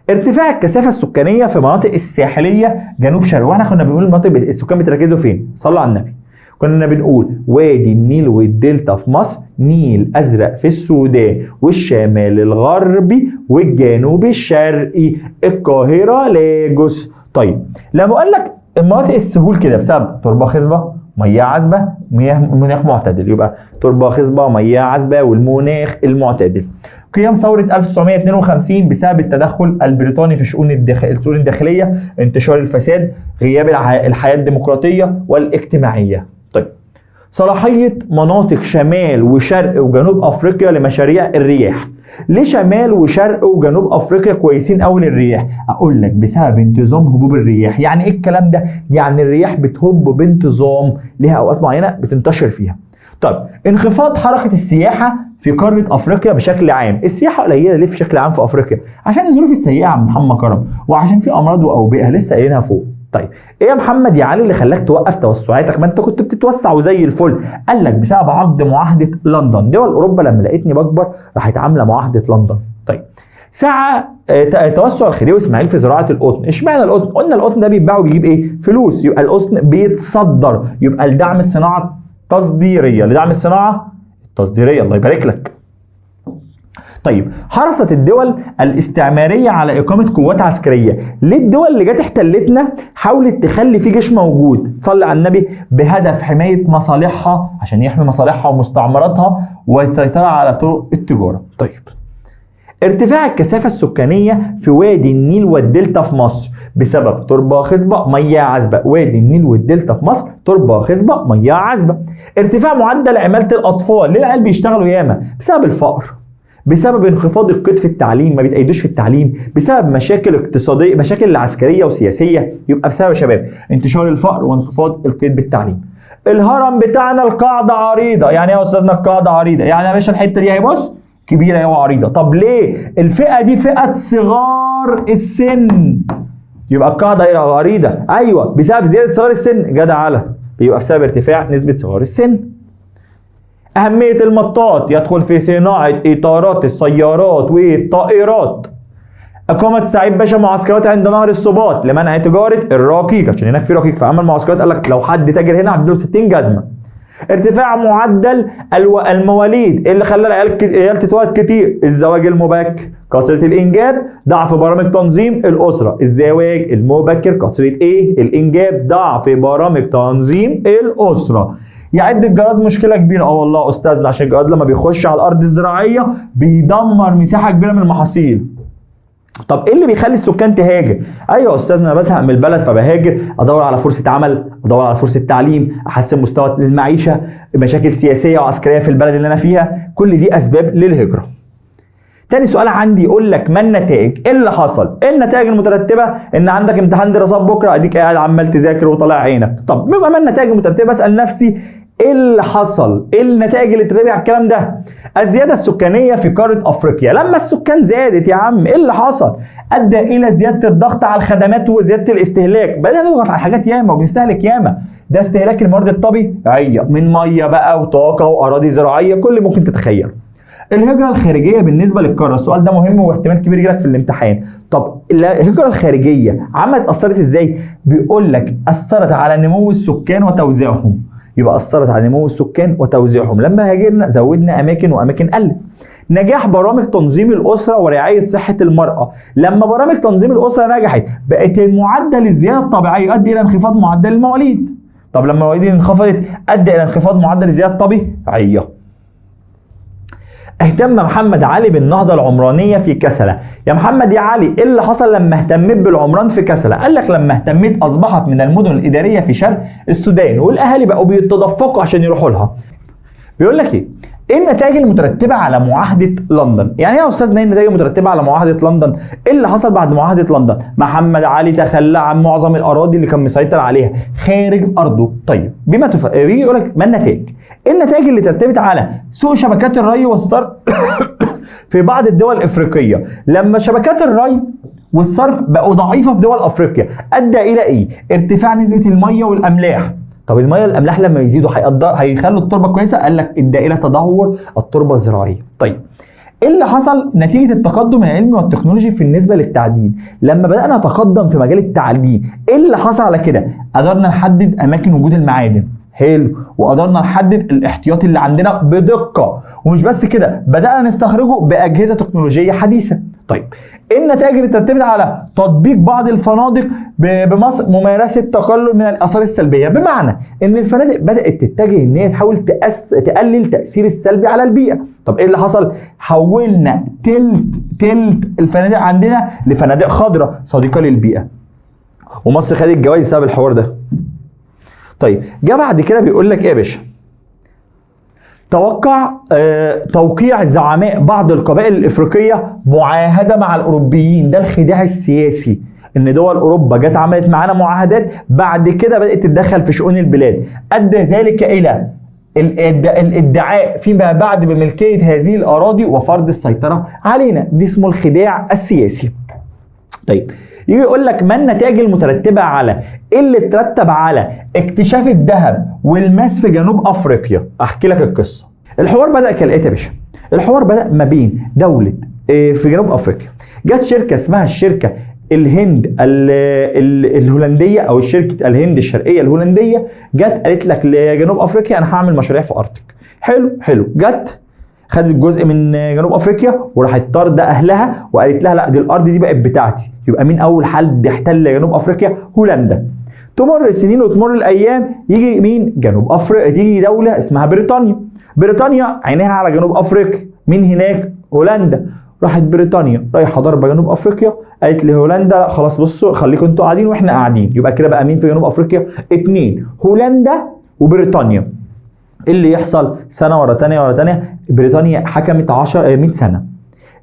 S1: ارتفاع الكثافه السكانيه في مناطق الساحليه جنوب شرق. واحنا كنا بنقول المناطق السكان بتركزوا فين؟ صلوا على النبي. كنا بنقول وادي النيل والدلتا في مصر، نيل ازرق في السودان، والشمال الغربي والجنوب الشرقي، القاهره، لاجوس. طيب لما اقول لك المناطق السهول كده بسبب تربه خصبه، مياه عذبه، مناخ معتدل، يبقى تربه خصبه، مياه عذبه، والمناخ المعتدل. قيام ثورة 1952 بسبب التدخل البريطاني في شؤون الداخلية، انتشار الفساد، غياب الحياة الديمقراطية والاجتماعية. طيب صلاحية مناطق شمال وشرق وجنوب أفريقيا لمشاريع الرياح. ليه شمال وشرق وجنوب أفريقيا كويسين أوي للرياح؟ أقول لك بسبب انتظام هبوب الرياح. يعني إيه الكلام ده؟ يعني الرياح بتهب بانتظام، ليها أوقات معينة بتنتشر فيها. طيب انخفاض حركة السياحة في قارة افريقيا بشكل عام. السياحة قليلة ليه بشكل عام في افريقيا؟ عشان الظروف السيئة يا عم محمد كرم، وعشان في امراض واوبئة لسه قايلينها فوق. طيب ايه يا محمد يا علي اللي خلاك توقف توسعاتك؟ ما انت كنت بتتوسع وزي الفل. قال لك بسبب عقد معاهدة لندن. دول اوروبا لما لقيتني بكبر راحت عاملة معاهدة لندن. طيب سعى توسع الخديوي اسماعيل في زراعة القطن. اشمعنى القطن؟ قلنا القطن ده بيتباع وبيجيب ايه؟ فلوس، يبقى القطن بيتصدر، يبقى لدعم الصناعة التصديرية، لدعم الصناعة التصديرية. الله يبارك لك. طيب حرصت الدول الاستعمارية على إقامة قوات عسكرية. ليه الدول اللي جت احتلتنا حاولت تخلي في جيش موجود؟ صلي على النبي. بهدف حماية مصالحها، عشان يحمي مصالحها ومستعمراتها والسيطرة على طرق التجارة. طيب ارتفاع الكثافة السكانية في وادي النيل والدلتا في مصر بسبب تربة خصبة، مياه عذبة. وادي النيل والدلتا في مصر تربة خصبة، مياه عذبة. ارتفاع معدل عمالة الأطفال. ليه العيال بيشتغلوا ياما؟ بسبب الفقر، بسبب انخفاض القيد في التعليم، ما بيتأيدوش في التعليم، بسبب مشاكل اقتصادية، مشاكل عسكرية وسياسية. يبقى بسبب يا شباب انتشار الفقر وانخفاض القيد بالتعليم. الهرم بتاعنا القاعدة عريضة. يعني ايه يا استاذنا القاعدة عريضة؟ يعني يا باشا الحتة دي اهي بص كبيرة اهي وعريضة. طب ليه؟ الفئة دي فئة صغار السن، يبقى القاعدة عريضة. ايوه بسبب زيادة صغار السن. جدع على، يبقى بسبب ارتفاع نسبة صغار السن. أهمية المطاط. يدخل في صناعة إطارات السيارات والطائرات. إقامة سعيد باشا معسكرات عند نهر السباط لمنع تجارة الرقيق، عشان هناك في رقيق، فعمل معسكرات قال لك لو حد تاجر هنا هديله 60 جزمة. ارتفاع معدل المواليد اللي خلى العيال تتولد كتير. الزواج المبكر، كثرة الإنجاب، ضعف برامج تنظيم الأسرة. الزواج المبكر، كثرة إيه؟ الإنجاب، ضعف برامج تنظيم الأسرة. يعد الجراد مشكله كبيره. والله استاذنا عشان الجراد لما بيخش على الارض الزراعيه بيدمر مساحه كبيره من المحاصيل. طب ايه اللي بيخلي السكان تهاجر؟ ايوه يا استاذنا انا بزهق من البلد فبهاجر، ادور على فرصه عمل، ادور على فرصه تعليم، احسن مستوى المعيشه، مشاكل سياسيه وعسكريه في البلد اللي انا فيها. كل دي اسباب للهجره. تاني سؤال عندي يقول لك ما النتائج؟ ايه اللي حصل؟ ايه النتائج المترتبه ان عندك امتحان دراسات بكره اديك قاعد عمال تذاكر وطالع عينك؟ طب بما ما النتائج المترتبه اسال نفسي ايه اللي حصل؟ ايه النتائج اللي تتبع الكلام ده؟ الزياده السكانيه في قاره افريقيا، لما السكان زادت يا عم ايه اللي حصل؟ ادى الى زياده الضغط على الخدمات وزياده الاستهلاك، بدأنا نضغط على حاجات ياما وبنستهلك ياما. ده استهلاك الموارد الطبيعيه من ميه بقى وطاقه واراضي زراعيه، كل ممكن تتخيل. الهجرة الخارجية بالنسبة للقارة، السؤال ده مهم واحتمال كبير يجيلك في الامتحان. طب الهجرة الخارجية أثرت ازاي؟ بيقول لك أثرت على نمو السكان وتوزيعهم. يبقى أثرت على نمو السكان وتوزيعهم، لما هاجرنا زودنا أماكن وأماكن قلت. نجاح برامج تنظيم الأسرة ورعاية صحة المرأة، لما برامج تنظيم الأسرة نجحت بقت معدل الزيادة الطبيعية يؤدي إلى انخفاض معدل المواليد. طب لما المواليد انخفضت أدى إلى انخفاض معدل الزيادة الطبيعية. اهتم محمد علي بالنهضة العمرانية في كسلة. يا محمد يا علي ايه اللي حصل لما اهتميت بالعمران في كسلة؟ قال لك لما اهتميت اصبحت من المدن الادارية في شرق السودان والاهالي بقوا بيتدفقوا عشان يروحوا لها. بيقول لك ايه النتائج المترتبة على معاهدة لندن؟ يعني يا استاذنا ايه النتائج المترتبة على معاهدة لندن؟ ايه اللي حصل بعد معاهدة لندن؟ محمد علي تخلى عن معظم الاراضي اللي كان مسيطر عليها خارج ارضه. طيب بما بيجي يقول لك ما النتائج؟ النتائج اللي ترتبت على سوء شبكات الري والصرف في بعض الدول الافريقيه. لما شبكات الري والصرف بقوا ضعيفه في دول افريقيا ادى الى ايه؟ ارتفاع نسبه الميه والاملاح. طب الميه والاملاح لما يزيدوا هيخلوا التربه كويسه؟ قال لك ادى الى تدهور التربه الزراعيه. طيب ايه اللي حصل نتيجه التقدم العلمي والتكنولوجي في النسبه للتعدين؟ لما بدانا نتقدم في مجال التعدين ايه اللي حصل على كده؟ قدرنا نحدد اماكن وجود المعادن، حلو، وقدرنا نحدد الاحتياطي اللي عندنا بدقه، ومش بس كده بدانا نستخرجه باجهزه تكنولوجيه حديثه. طيب ايه النتائج اللي ترتبط على تطبيق بعض الفنادق بمصر ممارسه تقلل من الاثار السلبيه؟ بمعنى ان الفنادق بدات تتجه ان هي تحاول تقلل التاثير السلبي على البيئه. طب ايه اللي حصل؟ حولنا تلت الفنادق عندنا لفنادق خضراء صديقه للبيئه، ومصر خدت جوائز بسبب الحوار ده. طيب جه بعد كده بيقول لك ايه يا باشا؟ توقيع زعماء بعض القبائل الافريقيه معاهده مع الاوروبيين. ده الخداع السياسي، ان دول اوروبا جت عملت معانا معاهدات بعد كده بدات تتدخل في شؤون البلاد، ادى ذلك الى الادعاء فيما بعد بملكيه هذه الاراضي وفرض السيطره علينا. دي اسمه الخداع السياسي. طيب يجي يقول لك ما النتائج المترتبه على اللي ترتب على اكتشاف الذهب والماس في جنوب افريقيا؟ احكي لك القصه. الحوار بدا كالاتي يا باشا. الحوار بدا ما بين دوله في جنوب افريقيا، جت شركه اسمها الشركه الهند الهولنديه او شركه الهند الشرقيه الهولنديه، جت قالت لك لجنوب افريقيا انا هعمل مشاريع في ارضك. حلو، جت خدت جزء من جنوب افريقيا وراحت طارده اهلها وقالت لها لا دي الارض دي بقت بتاعتي. يبقى مين اول حد يحتل جنوب افريقيا؟ هولندا. تمر السنين وتمر الايام، يجي مين؟ جنوب افريقيا، تيجي دوله اسمها بريطانيا. بريطانيا عينيها على جنوب افريقيا، مين هناك؟ هولندا. راحت بريطانيا رايحه ضربه جنوب افريقيا، قالت لهولندا لا خلاص بصوا خليكم انتوا قاعدين واحنا قاعدين. يبقى كده بقى مين في جنوب افريقيا؟ اتنين، هولندا وبريطانيا. اللي يحصل سنه ورا ثانيه بريطانيا حكمت 100 سنه،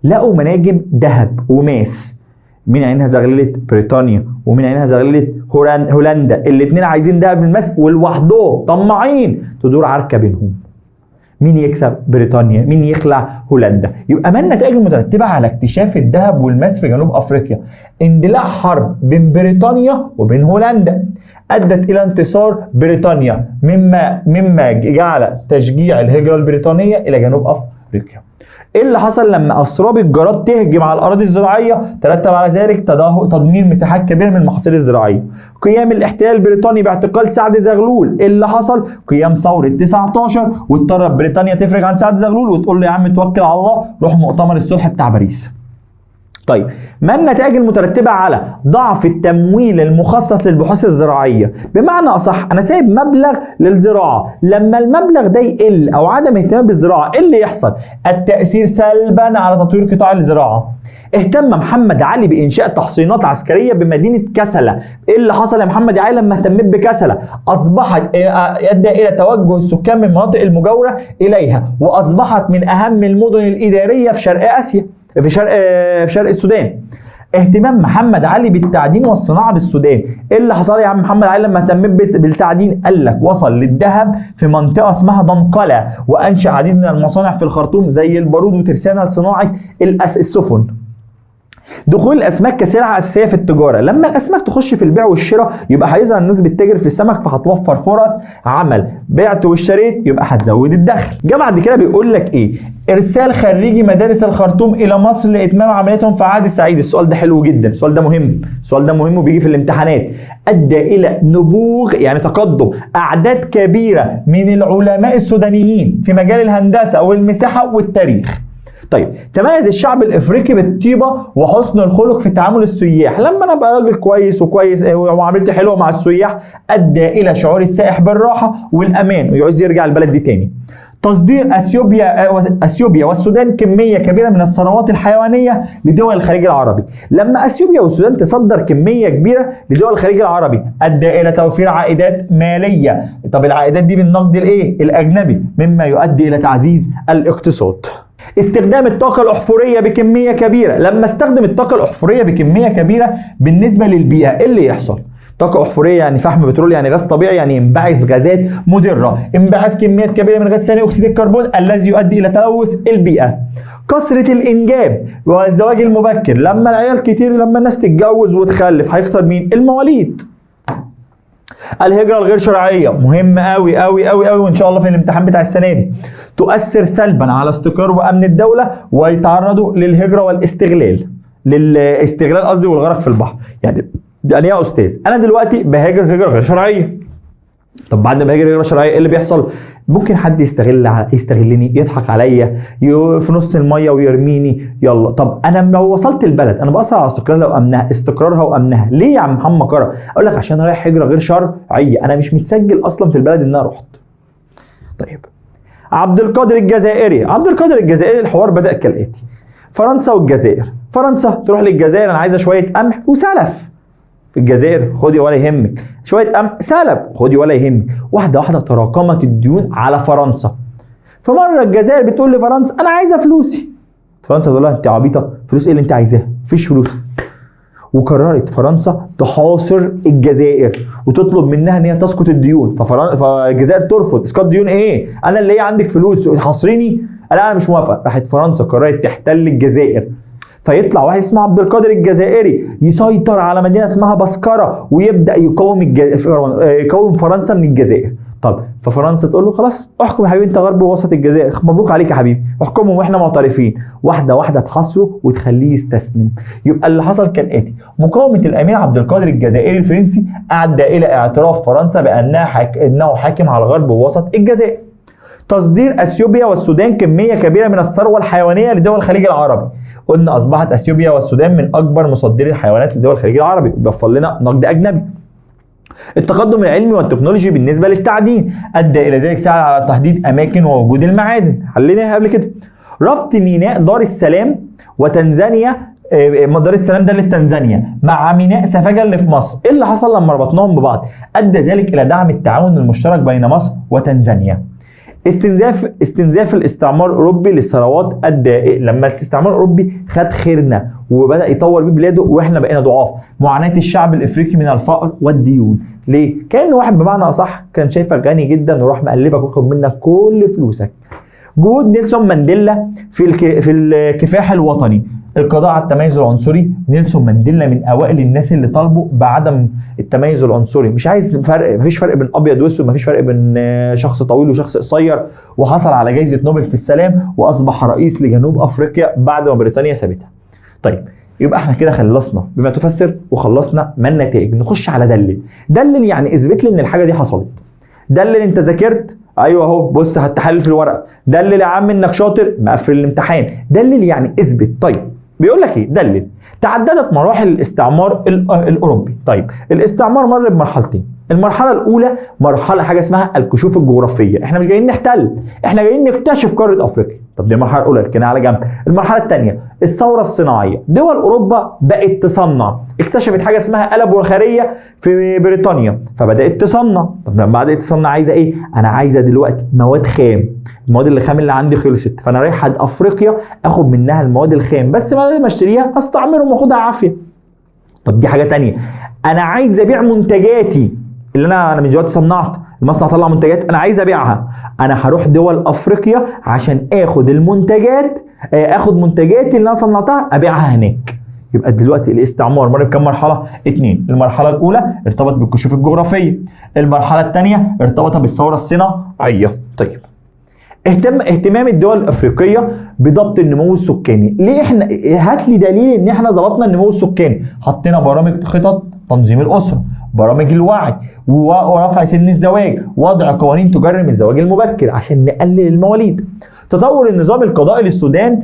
S1: لقوا مناجم ذهب وماس. مين عينها زغللت؟ بريطانيا. ومين عينها زغللت؟ هولندا. الاثنين عايزين ذهب بالماس ولوحدهم طماعين، تدور عركه بينهم. مين يكسب؟ بريطانيا. مين يخلع؟ هولندا. يبقى ما النتائج المترتبه على اكتشاف الذهب والماس في جنوب افريقيا؟ اندلاع حرب بين بريطانيا وبين هولندا ادت الى انتصار بريطانيا، مما جعل تشجيع الهجره البريطانيه الى جنوب افريقيا. ايه اللي حصل لما اسراب الجراد تهجم على الاراضي الزراعيه؟ ترتب على ذلك تدمير مساحات كبيره من المحاصيل الزراعيه. قيام الاحتلال البريطاني باعتقال سعد زغلول. ايه اللي حصل؟ قيام ثوره 19 واضطرت بريطانيا تفرج عن سعد زغلول وتقول له يا عم توكل على الله روح مؤتمر الصلح بتاع باريس. طيب ما النتائج المترتبه على ضعف التمويل المخصص للبحوث الزراعيه؟ بمعنى اصح انا سايب مبلغ للزراعه، لما المبلغ ده يقل او عدم اهتمام بالزراعه ايه اللي يحصل؟ التاثير سلبا على تطوير قطاع الزراعه. اهتم محمد علي بانشاء تحصينات عسكريه بمدينه كسلة. ايه اللي حصل يا محمد علي لما اهتميت بكسلة؟ اصبحت ادى الى توجه السكان من المناطق المجاوره اليها، واصبحت من اهم المدن الاداريه في شرق اسيا، في شرق السودان. اهتمام محمد علي بالتعدين والصناعه بالسودان. ايه اللي حصل يا عم محمد علي لما اهتميت بالتعدين؟ قال لك وصل للذهب في منطقه اسمها دنقله، وانشا عديد من المصانع في الخرطوم زي البارود وترسانه لصناعه السفن. دخول الاسماك كسلعه اساسيه في التجاره، لما الاسماك تخش في البيع والشراء يبقى هيظهر الناس بتتاجر في السمك، فهتوفر فرص عمل، بعت واشتريت يبقى هتزود الدخل. جه بعد كده بيقول لك ايه؟ ارسال خريجي مدارس الخرطوم الى مصر لاتمام عملياتهم في عهد السعيد. السؤال ده حلو جدا، السؤال ده مهم وبيجي في الامتحانات. ادى الى نبوغ يعني تقدم اعداد كبيره من العلماء السودانيين في مجال الهندسه والمساحه والتاريخ. طيب، تميز الشعب الافريقي بالطيبه وحسن الخلق في تعامل السياح. لما انا ابقى راجل كويس ومعاملتي حلوه مع السياح ادى الى شعور السائح بالراحه والامان ويعوز يرجع البلد دي تاني. تصدير اثيوبيا والسودان كميه كبيره من الثروات الحيوانيه لدول الخليج العربي. لما اثيوبيا والسودان تصدر كميه كبيره لدول الخليج العربي ادى الى توفير عائدات ماليه. طب العائدات دي بالنقد الايه؟ الاجنبي، مما يؤدي الى تعزيز الاقتصاد. استخدام الطاقة الأحفورية بكمية كبيرة. لما استخدم الطاقة الأحفورية بكمية كبيرة بالنسبة للبيئة إيه اللي يحصل؟ طاقة أحفورية يعني فحم بترول يعني غاز طبيعي يعني ينبعث غازات مضرة، انبعاث كميات كبيرة من غاز ثاني أكسيد الكربون الذي يؤدي إلى تلوث البيئة. كثرة الإنجاب والزواج المبكر. لما العيال كتير، لما الناس تتجوز وتخلف هيكتر مين؟ المواليد. الهجرة الغير شرعية مهمة قوي قوي قوي قوي، وإن شاء الله في الامتحان بتاع السنة دي تؤثر سلبا على استقرار وأمن الدولة، ويتعرضوا للهجرة والاستغلال، للاستغلال قصدي والغرق في البحر. يعني يا أستاذ أنا دلوقتي بهاجر هجرة غير شرعية، طب بعد ما هاجر هجرة شرعية إيه اللي بيحصل؟ ممكن حد يستغلني، يضحك عليا في نص المية ويرميني. يلا طب انا لو وصلت البلد انا بأثر على استقرارها وامنها. ليه يا عم محمد كرم؟ اقول لك عشان رايح هجرة غير شرعية، انا مش متسجل اصلا في البلد ان انا رحت. طيب، عبد القادر الجزائري الحوار بدأ كالاتي: فرنسا والجزائر. فرنسا تروح للجزائر انا عايزه شويه قمح وسلف. في الجزائر خدي ولا يهمك، شويه قمح سلف خدي ولا يهمك. واحده واحده تراكمت الديون على فرنسا. فمره الجزائر بتقول لفرنسا انا عايزه فلوسي، فرنسا بتقول لها انت عبيطه، فلوس ايه اللي انت عايزاها؟ مفيش فلوس. وقررت فرنسا تحاصر الجزائر وتطلب منها ان هي تسقط الديون. فالجزائر ترفض. اسقاط ديون ايه؟ انا اللي هي عندك فلوس تحاصريني؟ انا مش موافق. راحت فرنسا قررت تحتل الجزائر. فيطلع واحد اسمه عبد القادر الجزائري يسيطر على مدينه اسمها بسكره ويبدا يقوم فرنسا من الجزائر. طب ففرنسا تقول له خلاص احكم يا حبيبي، انت غرب وسط الجزائر، مبروك عليك يا حبيبي، احكمهم واحنا معترفين. واحده واحده تحاصره وتخليه يستسلم. يبقى اللي حصل كالاتي: مقاومه الامير عبد القادر الجزائري الفرنسي ادى الى اعتراف فرنسا انه حاكم على الغرب ووسط الجزائر. تصدير اثيوبيا والسودان كميه كبيره من الثروه الحيوانيه لدول الخليج العربي. قلنا اصبحت اثيوبيا والسودان من اكبر مصدري الحيوانات لدول الخليج العربي، بيوفر لنا نقد اجنبي. التقدم العلمي والتكنولوجي بالنسبه للتعدين ادى الى ذلك ساعد على تحديد اماكن ووجود المعادن، حليناها قبل كده. ربط ميناء دار السلام وتنزانيا، دار السلام ده اللي في تنزانيا مع ميناء سفاجة اللي في مصر. ايه اللي حصل لما ربطناهم ببعض؟ ادى ذلك الى دعم التعاون المشترك بين مصر وتنزانيا. استنزاف الاستعمار الاوروبي للثروات ادى لما الاستعمار الاوروبي خد خيرنا وبدا يطور بيه بلاده واحنا بقينا ضعاف. معاناه الشعب الافريقي من الفقر والديون. ليه؟ كان واحد بمعنى اصح كان شايفك غني جدا وراح مقلبك واخد منك كل فلوسك. جهود نيلسون مانديلا في الكفاح الوطني، القضاء على التميز العنصري. نيلسون مانديلا من اوائل الناس اللي طالبوا بعدم التميز العنصري، مش عايز فرق، مفيش فرق بين ابيض واسود، مفيش فرق بين شخص طويل وشخص قصير، وحصل على جائزة نوبل في السلام واصبح رئيس لجنوب افريقيا بعد ما بريطانيا سابتها. طيب يبقى احنا كده خلصنا بما تفسر وخلصنا ما النتائج. نخش على دلل يعني اثبت لي ان الحاجه دي حصلت. دلل انت ذاكرت؟ ايوه اهو بص هتحلل في الورقه. دلل يا عم انك شاطر؟ مقفل الامتحان. دلل يعني اثبت. طيب بيقول لك ايه؟ دلل: تعددت مراحل الاستعمار الاوروبي. طيب الاستعمار مر بمرحلتين. المرحله الاولى مرحله حاجه اسمها الكشوف الجغرافيه، احنا مش جايين نحتل، احنا جايين نكتشف قاره افريقيا. طب دي المرحله الاولى كده على جنب. المرحله الثانيه الثوره الصناعيه، دول اوروبا بقت تصنع، اكتشفت حاجه اسمها آلة بخاريه في بريطانيا فبدات تصنع. طب لما بدات تصنع عايزه ايه؟ انا عايزه دلوقتي مواد خام، المواد الخام اللي عندي خلصت، فانا رايح افريقيا اخد منها المواد الخام، بس ما اشتريها استعمرهم واخدها عافيه. طب دي حاجه ثانيه، انا عايز ابيع منتجاتي اللي انا من دلوقتي صنعت، المصنع طلع منتجات انا عايز ابيعها، انا هروح دول افريقيا عشان اخد المنتجات، اخد منتجاتي اللي انا صنعتها ابيعها هناك. يبقى دلوقتي الاستعمار مر بكم مرحله؟ 2. المرحله الاولى ارتبط بالكشوف الجغرافيه، المرحله الثانيه ارتبط بالثوره الصناعيه. طيب اهتمام الدول الافريقيه بضبط النمو السكاني، ليه احنا هات لي دليل ان احنا ضبطنا النمو السكاني؟ حطينا برامج خطط تنظيم الاسره، برامج الوعي ورفع سن الزواج، وضع قوانين تجرم الزواج المبكر عشان نقلل المواليد. تطور النظام القضائي للسودان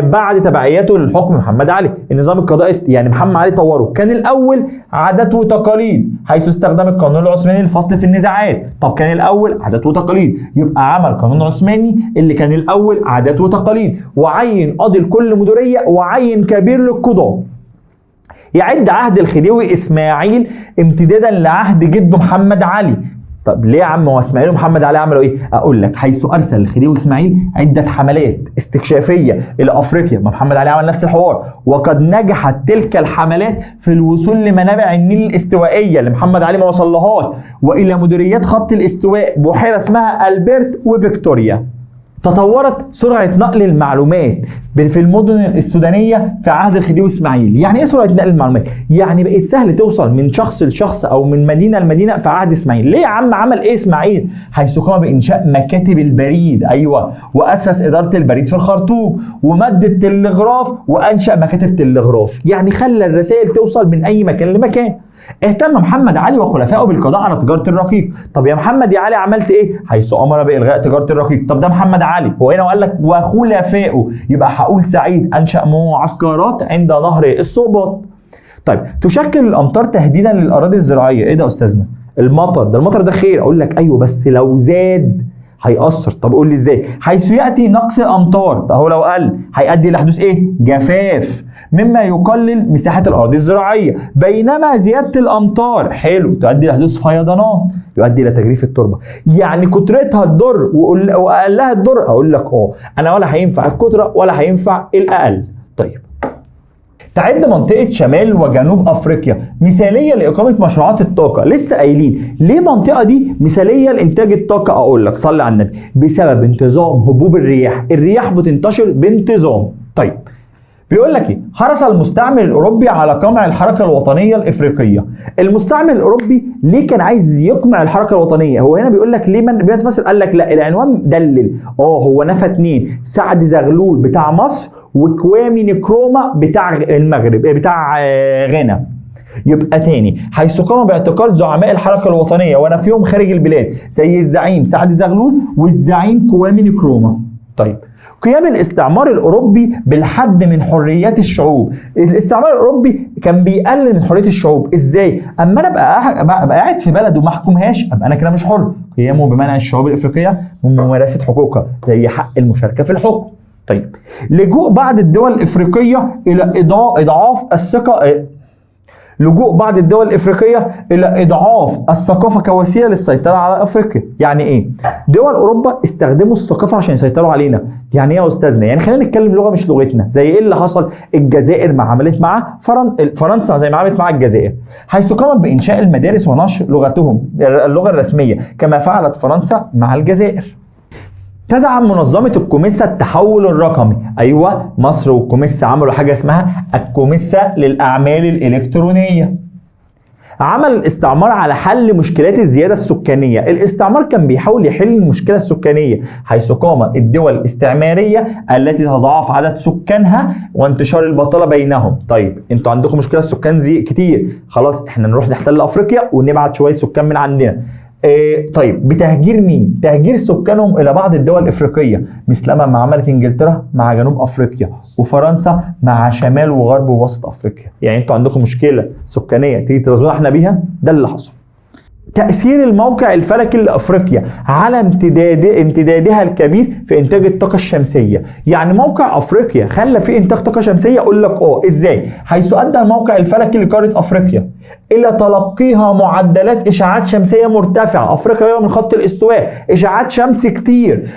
S1: بعد تبعيته للحكم محمد علي. النظام القضائي يعني محمد علي طوره، كان الاول عادات وتقاليد حيث استخدم القانون العثماني للفصل في النزاعات. طب كان الاول عادات وتقاليد، يبقى عمل قانون عثماني اللي كان الاول عادات وتقاليد، وعين قاضي لكل مديريه وعين كبير للقضاه. يعد عهد الخديوي اسماعيل امتدادا لعهد جده محمد علي. طب ليه يا عم هو اسماعيل ومحمد علي عملوا ايه؟ اقول لك، حيث ارسل الخديوي اسماعيل عده حملات استكشافيه الى افريقيا، ما محمد علي عمل نفس الحوار، وقد نجحت تلك الحملات في الوصول لمنابع النيل الاستوائيه اللي محمد علي ما وصلهاش، والى مديريات خط الاستواء بحيره اسمها البرت وفيكتوريا. تطورت سرعة نقل المعلومات في المدن السودانية في عهد الخديوي اسماعيل. يعني ايه سرعة نقل المعلومات؟ يعني بقت سهل توصل من شخص لشخص او من مدينة لمدينة في عهد اسماعيل. ليه يا عم عمل ايه اسماعيل؟ حيث قام بانشاء مكاتب البريد، ايوه، واسس ادارة البريد في الخرطوم، ومد التلغراف وانشأ مكاتب تلغراف، يعني خلى الرسائل توصل من اي مكان لمكان. اهتم محمد علي وخلفائه بالقضاء على تجارة الرقيق. طب يا محمد يا علي عملت ايه؟ حيث امر بالغاء تجارة الرقيق. طب ده محمد علي، هو هنا وقال لك وخلفائه، يبقى هقول سعيد انشأ معسكرات عند نهر الصوبات. طيب تشكل الامطار تهديدا للاراضي الزراعية. ايه ده يا استاذنا؟ المطر ده خير. اقول لك ايوه، بس لو زاد هيأثر. طب قول لي ازاي؟ حيث ياتي نقص الامطار، فهو لو قل هيؤدي لحدوث ايه؟ جفاف، مما يقلل مساحه الاراضي الزراعيه، بينما زياده الامطار حلو تؤدي لحدوث فيضانات يؤدي الى تجريف التربه. يعني كترتها تضر واقلها تضر. اقول لك انا ولا هينفع الكتره ولا هينفع الاقل. طيب تعد منطقة شمال وجنوب أفريقيا مثالية لإقامة مشروعات الطاقة. لسه قايلين ليه منطقة دي مثالية لإنتاج الطاقة؟ أقول لك صلي على النبي، بسبب انتظام هبوب الرياح بتنتشر بانتظام. طيب بيقول لك ايه؟ حرص المستعمر الاوروبي على قمع الحركه الوطنيه الافريقيه. المستعمر الاوروبي ليه كان عايز يقمع الحركه الوطنيه؟ هو هنا بيقول لك ليه بيتفسر، قال لك لا العنوان دلل. هو نفى 2، سعد زغلول بتاع مصر وكوامي نكروما بتاع المغرب بتاع غانا. يبقى تاني، حيث قام باعتقال زعماء الحركه الوطنيه ونفيهم خارج البلاد زي الزعيم سعد زغلول والزعيم كوامي نكروما. طيب قيام الاستعمار الاوروبي بالحد من حريات الشعوب. الاستعمار الاوروبي كان بيقلل من حريه الشعوب. ازاي؟ اما انا ابقى قاعد في بلد وما احكمهاش ابقى انا كده مش حر. قيامه بمنع الشعوب الافريقيه من ممارسه حقوقها زي حق المشاركه في الحكم. طيب لجوء بعض الدول الافريقيه الى اضعاف الثقه لجوء بعض الدول الافريقيه الى اضعاف الثقافه كوسيله للسيطره على افريقيا. يعني ايه؟ دول اوروبا استخدموا الثقافه عشان يسيطروا علينا. يعني ايه يا استاذنا؟ يعني خلينا نتكلم لغه مش لغتنا. زي ايه اللي حصل؟ الجزائر ما عملت مع فرنسا زي ما عملت مع الجزائر، حيث قامت بانشاء المدارس ونشر لغتهم اللغه الرسميه كما فعلت فرنسا مع الجزائر. تدعم منظمة الكوميسا التحول الرقمي. أيوة، مصر والكوميسا عملوا حاجة اسمها الكوميسا للأعمال الإلكترونية. عمل الاستعمار على حل مشكلات الزيادة السكانية. الاستعمار كان بيحاول يحل المشكلة السكانية، حيث قامت الدول الاستعمارية التي تضاعف عدد سكانها وانتشار البطالة بينهم. طيب انتوا عندكم مشكلة السكان كتير، خلاص احنا نروح نحتل أفريقيا ونبعت شوية سكان من عندنا. طيب بتهجير مين؟ تهجير سكانهم الى بعض الدول الافريقيه، مثلما ما عملت انجلترا مع جنوب افريقيا وفرنسا مع شمال وغرب ووسط افريقيا. يعني انتوا عندكم مشكله سكانيه تيجي ترازونا احنا بيها؟ ده اللي حصل. تأثير الموقع الفلكي لأفريقيا على امتدادها الكبير في إنتاج الطاقة الشمسية. يعني موقع أفريقيا خلى فيه إنتاج طاقة شمسية. أقول لك إزاي؟ حيث أدى الموقع الفلكي لقارة أفريقيا إلى تلقيها معدلات إشعاعات شمسية مرتفعة. أفريقيا قريبة من خط الاستواء، إشعاعات شمس كتير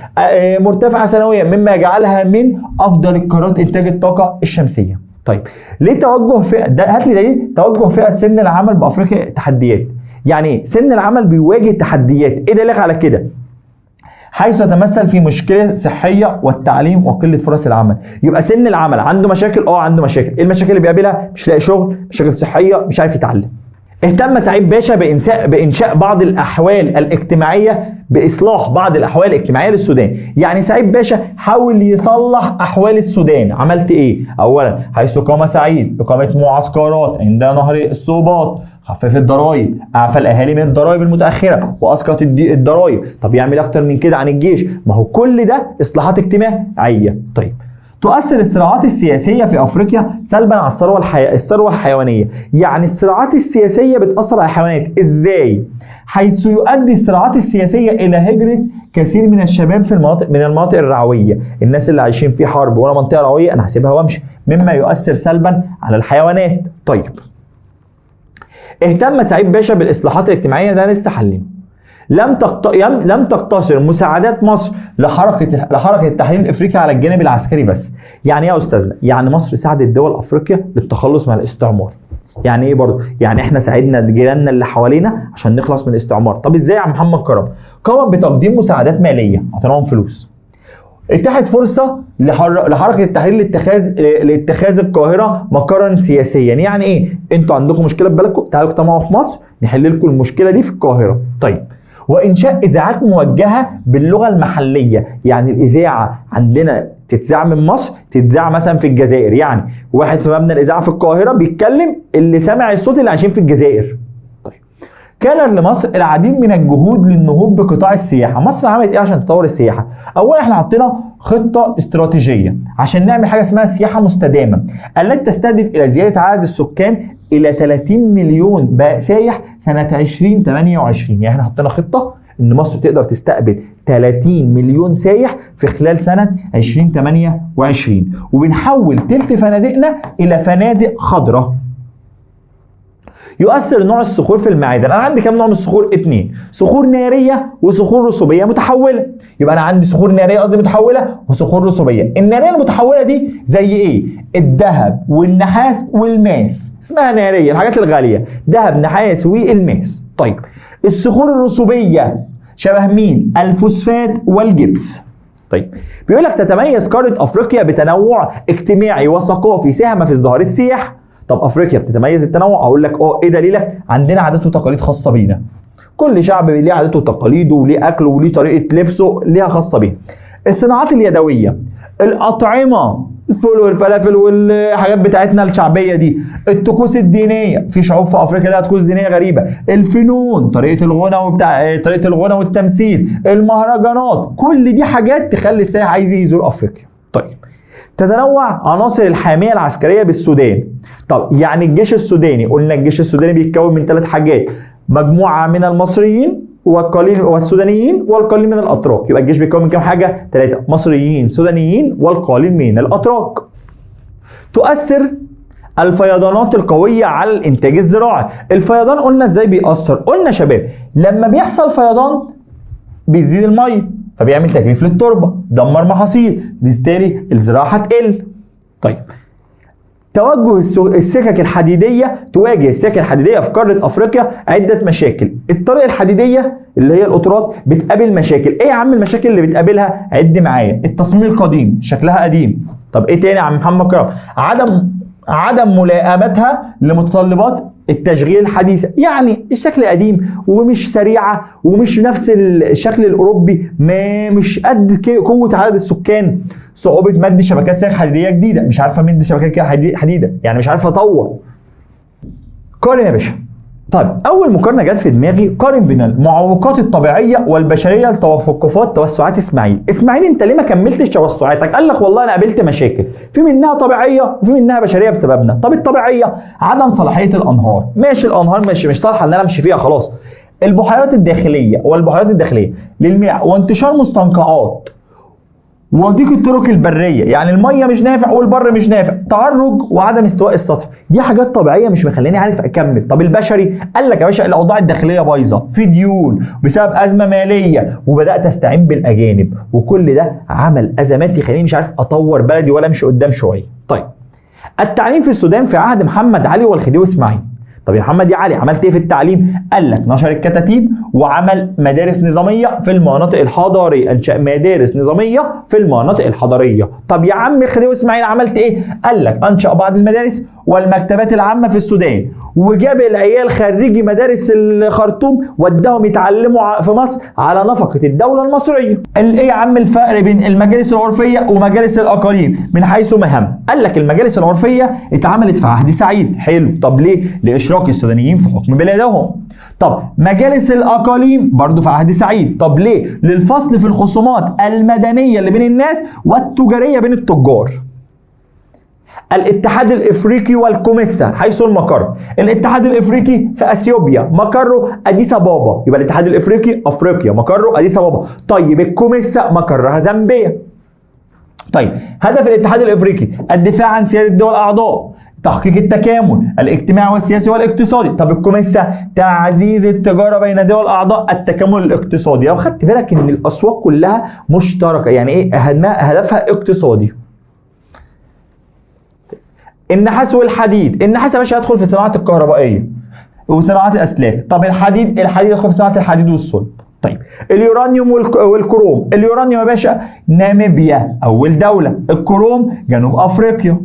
S1: مرتفعة سنويا، مما يجعلها من أفضل القارات إنتاج الطاقة الشمسية. طيب ليه توجه فئة هات لي ليه توجه فئة سن العمل بأفريقيا تحديات؟ يعني سن العمل بيواجه تحديات. ايه دليل على كده؟ حيث يتمثل في مشكله صحيه والتعليم وقله فرص العمل. يبقى سن العمل عنده مشاكل، عنده مشاكل. ايه المشاكل اللي بيقابلها؟ مش لاقي شغل، مشاكل صحيه، مش عارف يتعلم. اهتم سعيد باشا بإنشاء بعض الأحوال الاجتماعية، بإصلاح بعض الأحوال الاجتماعية للسودان. يعني سعيد باشا حاول يصلح أحوال السودان. عملت إيه؟ أولا حيث قام سعيد إقامة معسكرات عند نهر الصوبات، خفف الضرائب، أعفى الأهالي من الضرائب المتأخرة وأسقط الضرائب. طب يعمل أكتر من كده عن الجيش؟ ما هو كل ده إصلاحات اجتماعية. طيب تؤثر الصراعات السياسية في أفريقيا سلبا على الثروة الحيوانية. يعني الصراعات السياسية بتأثر على الحيوانات. إزاي؟ حيث يؤدي الصراعات السياسية إلى هجرة كثير من الشباب في المناطق الرعوية. الناس اللي عايشين في حرب وأنا منطقة رعوية أنا هسيبها وأمشي، مما يؤثر سلبا على الحيوانات. طيب اهتم سعيد باشا بالإصلاحات الاجتماعية، ده لسه حلينه. لم تقتصر مساعدات مصر لحركة التحرير الافريقي على الجانب العسكري بس. يعني ايه يا استاذنا؟ يعني مصر ساعدت دول افريقيا للتخلص من الاستعمار. يعني ايه برضه؟ يعني احنا ساعدنا جيراننا اللي حوالينا عشان نخلص من الاستعمار. طب ازاي يا عم محمد كرم؟ قام بتقديم مساعدات مالية، اعطيناهم فلوس. اتاحت فرصة لحركة التحرير لاتخاذ القاهرة مقرا سياسيا. يعني ايه؟ انتوا عندكم مشكلة في بلدكم، تعالوا اجتمعوا في مصر نحل لكم المشكلة دي في القاهرة. طيب وإنشاء إذاعات موجهة باللغة المحلية. يعني الإذاعة عندنا تتذاع من مصر تتذاع مثلا في الجزائر. يعني واحد في مبنى الإذاعة في القاهرة بيتكلم اللي سامع الصوت اللي عايشين في الجزائر. طيب كانت لمصر العديد من الجهود للنهوض بقطاع السياحة. مصر عملت إيه عشان تطور السياحة؟ أولا إحنا حطينا خطة استراتيجية عشان نعمل حاجة اسمها سياحة مستدامة، التي تستهدف إلى زيادة عدد السكان إلى 30 مليون سائح سنة 2028. يعني احنا حطينا خطة إن مصر تقدر تستقبل 30 مليون سائح في خلال سنة 2028، وبنحول تلت فنادقنا إلى فنادق خضراء. يؤثر نوع الصخور في المعادن. انا عندي كام نوع من الصخور؟ 2، صخور ناريه وصخور رسوبيه متحوله. يبقى انا عندي صخور ناريه متحوله وصخور رسوبيه. الناريه المتحوله دي زي ايه؟ الذهب والنحاس والماس، اسمها ناريه، الحاجات الغاليه، ذهب نحاس والماس. طيب الصخور الرسوبيه شبه مين؟ الفوسفات والجبس. طيب بيقول لك تتميز قاره افريقيا بتنوع اجتماعي وثقافي ساهم في ازدهار السياحه. طب افريقيا بتتميز بالتنوع، اقول لك ايه دليلك؟ عندنا عادات وتقاليد خاصه بينا. كل شعب ليه عاداته وتقاليده وليه اكله وليه طريقه لبسه ليها خاصه بيه. الصناعات اليدويه، الاطعمه، الفول والفلافل والحاجات بتاعتنا الشعبيه دي، الطقوس الدينيه، في شعوب في افريقيا لها طقوس دينيه غريبه، الفنون، طريقه الغنى والتمثيل، المهرجانات، كل دي حاجات تخلي السائح عايز يزور افريقيا. طيب تتنوع عناصر الحامية العسكرية بالسودان. طب يعني الجيش السوداني، قلنا الجيش السوداني بيتكون من 3 حاجات: مجموعة من المصريين والقليل والسودانيين والقليل من الأتراك. يبقى الجيش بيتكون من كام حاجة؟ 3: مصريين، سودانيين، والقليل من الأتراك. تؤثر الفيضانات القوية على الإنتاج الزراعي. الفيضان قلنا ازاي بيأثر؟ قلنا شباب لما بيحصل فيضان بيزيد المية فبيعمل تجريف للتربة، دمر محاصيل، بالتالي الزراعة هتقل. طيب توجه السكك الحديدية، تواجه السكك الحديدية في قارة أفريقيا عدة مشاكل. الطريق الحديدية اللي هي القطارات بتقابل مشاكل. ايه يا عم المشاكل اللي بتقابلها؟ عد معايا. التصميم القديم، شكلها قديم. طب ايه تاني يا عم محمد كرم؟ عدم ملائمتها لمتطلبات التشغيل الحديثة. يعني الشكل قديم ومش سريعة ومش نفس الشكل الأوروبي، مش قد قوة عدد السكان. صعوبة مد شبكات سكك حديدية جديدة، مش عارفة مد شبكات حديدة، يعني مش عارفة أطور. قارن يا باشا. طيب أول مقارنة جت في دماغي، قارن بين المعوقات الطبيعية والبشرية لتوقفات توسعات إسماعيل. أنت ليه ما كملتش توسعاتك؟ قال لك والله أنا قابلت مشاكل، في منها طبيعية وفي منها بشرية بسببنا. طب الطبيعية عدم صلاحية الأنهار. ماشي الأنهار مش صالحة إن أنا أمشي فيها خلاص. البحيرات الداخليه والبحيرات الداخليه للمياه وانتشار مستنقعات وضيق الطرق البريه، يعني الميه مش نافع والبر مش نافع، تعرج وعدم استواء السطح، دي حاجات طبيعيه مش مخليني عارف اكمل. طب البشري قال لك يا باشا الاوضاع الداخليه بايظه، في ديون بسبب ازمه ماليه وبدات استعين بالاجانب، وكل ده عمل ازمات يخليني مش عارف اطور بلدي ولا امشي قدام شويه. طيب التعليم في السودان في عهد محمد علي والخديوي اسماعيل. طب يا محمد يا علي عملت ايه في التعليم؟ قال لك نشر الكتاتيب وعمل مدارس نظاميه في المناطق الحضاريه، انشا مدارس نظاميه في المناطق الحضاريه. طب يا عم الخديوي اسماعيل عملت ايه؟ قال لك انشا بعض المدارس والمكتبات العامه في السودان، وجاب العيال خريجي مدارس الخرطوم وداهم يتعلموا في مصر على نفقه الدوله المصريه. ايه يا عم الفرق بين المجالس العرفيه ومجالس الاقاليم من حيث مهام؟ قال لك المجالس العرفيه اتعملت في عهد سعيد، حلو، طب ليه؟ لاشراك السودانيين في حكم بلادهم. طب مجالس الاقاليم برضو في عهد سعيد، طب ليه؟ للفصل في الخصومات المدنيه اللي بين الناس والتجاريه بين التجار. الاتحاد الافريقي والكوميسا حيث المقر، الاتحاد الافريقي في اثيوبيا مقره اديس ابابا، يبقى الاتحاد الافريقي افريقيا مقره اديس ابابا. طيب الكوميسا مقرها زامبيا. طيب هدف الاتحاد الافريقي الدفاع عن سياده الدول الاعضاء، تحقيق التكامل الاجتماعي والسياسي والاقتصادي. طب الكوميسا تعزيز التجاره بين دول الاعضاء، التكامل الاقتصادي. لو خدت بالك ان الاسواق كلها مشتركه، يعني ايه هدفها اقتصادي. النحاس والحديد، النحاس يا باشا هيدخل في الصناعات الكهربائيه وصناعات الاسلاك. طب الحديد يدخل في صناعه الحديد والصلب. طيب اليورانيوم والكروم، اليورانيوم يا باشا ناميبيا اول دوله، الكروم جنوب افريقيا.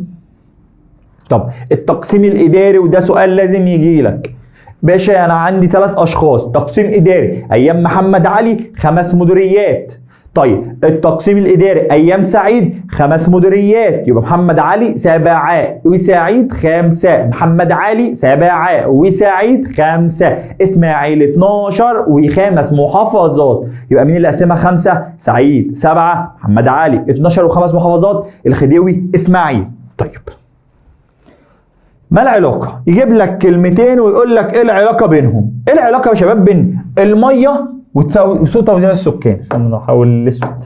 S1: طب التقسيم الاداري، وده سؤال لازم يجي لك باشا. انا عندي 3 اشخاص، تقسيم اداري ايام محمد علي 5 مديريات. طيب التقسيم الاداري ايام سعيد 5 مديريات، يبقى محمد علي 7 وسعيد 5، محمد علي 7 وسعيد 5، اسماعيل 12 و5 محافظات، يبقى مين اللي قسمها 5؟ سعيد. 7 محمد علي، 12 و5 محافظات الخديوي اسماعيل. طيب ما العلاقة؟ يجيب لك كلمتين ويقول لك ايه العلاقة بينهم؟ ايه العلاقة يا شباب بين المية وسوء توزيع السكان؟ استنى نحاول الاسود.